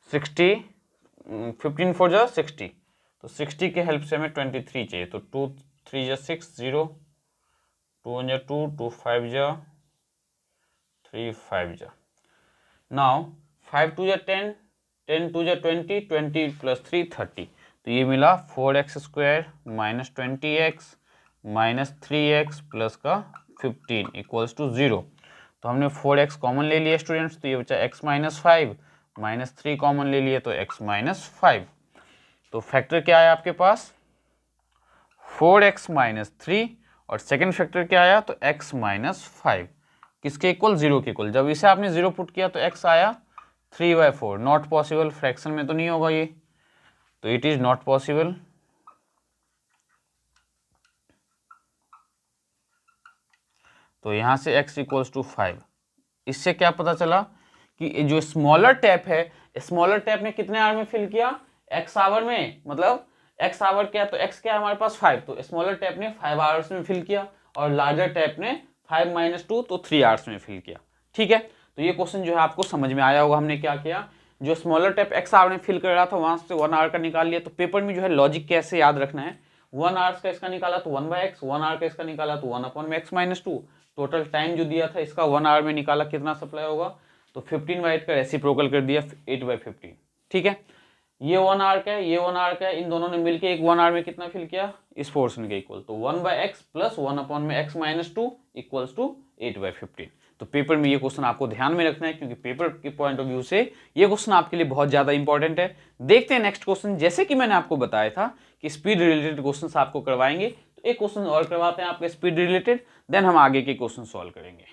S1: 15 4 जा 60, तो 60 के हेल्प से हमें 23 चाहिए, तो 2 3 जा 6 0, 2 1 जा 2, 2 5 जा 3 5 जा। नाउ 5 2 जा 10, 10 2 जा 20, 20 प्लस 3 30, तो ये मिला 4x² minus 20x minus 3x plus का 15 इक्वल्स टू 0। तो हमने 4x कॉमन ले लिया स्टूडेंट्स, तो ये बचा x माइनस 5 माइनस 3 कॉमन ले लिए तो x माइनस 5। तो फैक्टर क्या आया आपके पास, 4x माइनस 3, और सेकेंड फैक्टर क्या आया, तो x माइनस 5, किसके इक्वल, 0 के इक्वल। जब इसे आपने 0 पुट किया तो x आया 3/4। नॉट पॉसिबल, फ्रैक्शन में तो नहीं होगा ये, तो इट इज नॉट पॉसिबल। तो यहां से x इक्वल्स टू 5। इससे क्या पता चला कि जो स्मॉलर टैप है, स्मॉलर टैप ने कितने आवर में फिल किया, x आवर में, मतलब x आवर क्या, तो x क्या है हमारे पास 5, तो स्मॉलर टैप ने 5 आवर्स में फिल किया, और लार्जर टैप ने 5 माइनस 2 तो 3 आवर्स में फिल किया। ठीक है, तो ये क्वेश्चन जो है आपको समझ में आया होगा। हमने क्या किया, जो स्मॉलर टैप x आवर में फिल कर रहा था वहां से 1 आवर का निकाल लिया। तो पेपर में जो है लॉजिक कैसे याद रखना है, 1 आवर्स का इसका निकाला तो 1/x, 1 आवर का इसका निकाला तो 1/x माइनस 2। टोटल टाइम जो दिया था इसका 1 आवर में निकाला, कितना सप्लाई होगा, तो 15/8 का रेसिप्रोकल कर दिया 8/15। ठीक है, ये 1 आवर का है, ये 1 आवर का है, इन दोनों ने मिलकर एक 1 आवर में कितना फिल किया, इस पोर्शन के इक्वल, तो 1/x plus 1/x minus 2 equals to 8/15। तो पेपर में ये क्वेश्चन आपको ध्यान में रखना है, क्योंकि पेपर के पॉइंट ऑफ व्यू से ये क्वेश्चन आपके लिए बहुत ज्यादा इंपॉर्टेंट है। देखते हैं नेक्स्ट क्वेश्चन। जैसे कि मैंने आपको बताया था कि स्पीड रिलेटेड क्वेश्चन आपको करवाएंगे, तो एक क्वेश्चन और करवाते हैं आपके स्पीड रिलेटेड, देन हम आगे के क्वेश्चन सॉल्व करेंगे।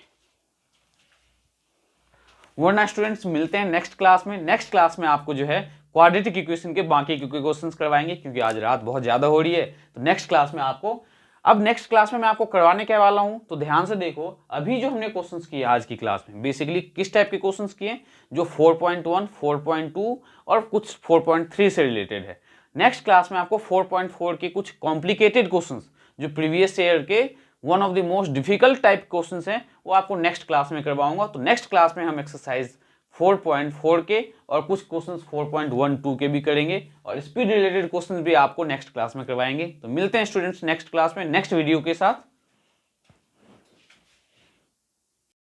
S1: वरना स्टूडेंट्स मिलते हैं नेक्स्ट क्लास में। नेक्स्ट क्लास में आपको जो है क्वाड्रेटिक इक्वेशन के बाकी के क्वेश्चंस करवाएंगे, क्योंकि आज रात बहुत ज्यादा हो रही है। तो नेक्स्ट क्लास में आपको, अब नेक्स्ट क्लास में मैं आपको करवाने के वाला हूं, तो ध्यान से देखो। अभी जो हमने क्वेश्चंस किए आज की क्लास में, बेसिकली किस टाइप के क्वेश्चंस किए, जो 4.1, 4.2 और कुछ 4.3 से रिलेटेड है। नेक्स्ट क्लास में आपको 4.4 के कुछ कॉम्प्लिकेटेड क्वेश्चंस, जो प्रीवियस ईयर के one of the most difficult type questions हैं, वो आपको नेक्स्ट क्लास में करवाऊंगा। तो नेक्स्ट क्लास में हम एक्सरसाइज 4.4 के और कुछ क्वेश्चंस 4.12 के भी करेंगे, और स्पीड रिलेटेड क्वेश्चंस भी आपको नेक्स्ट क्लास में करवाएंगे। तो मिलते हैं स्टूडेंट्स नेक्स्ट क्लास में नेक्स्ट वीडियो के साथ।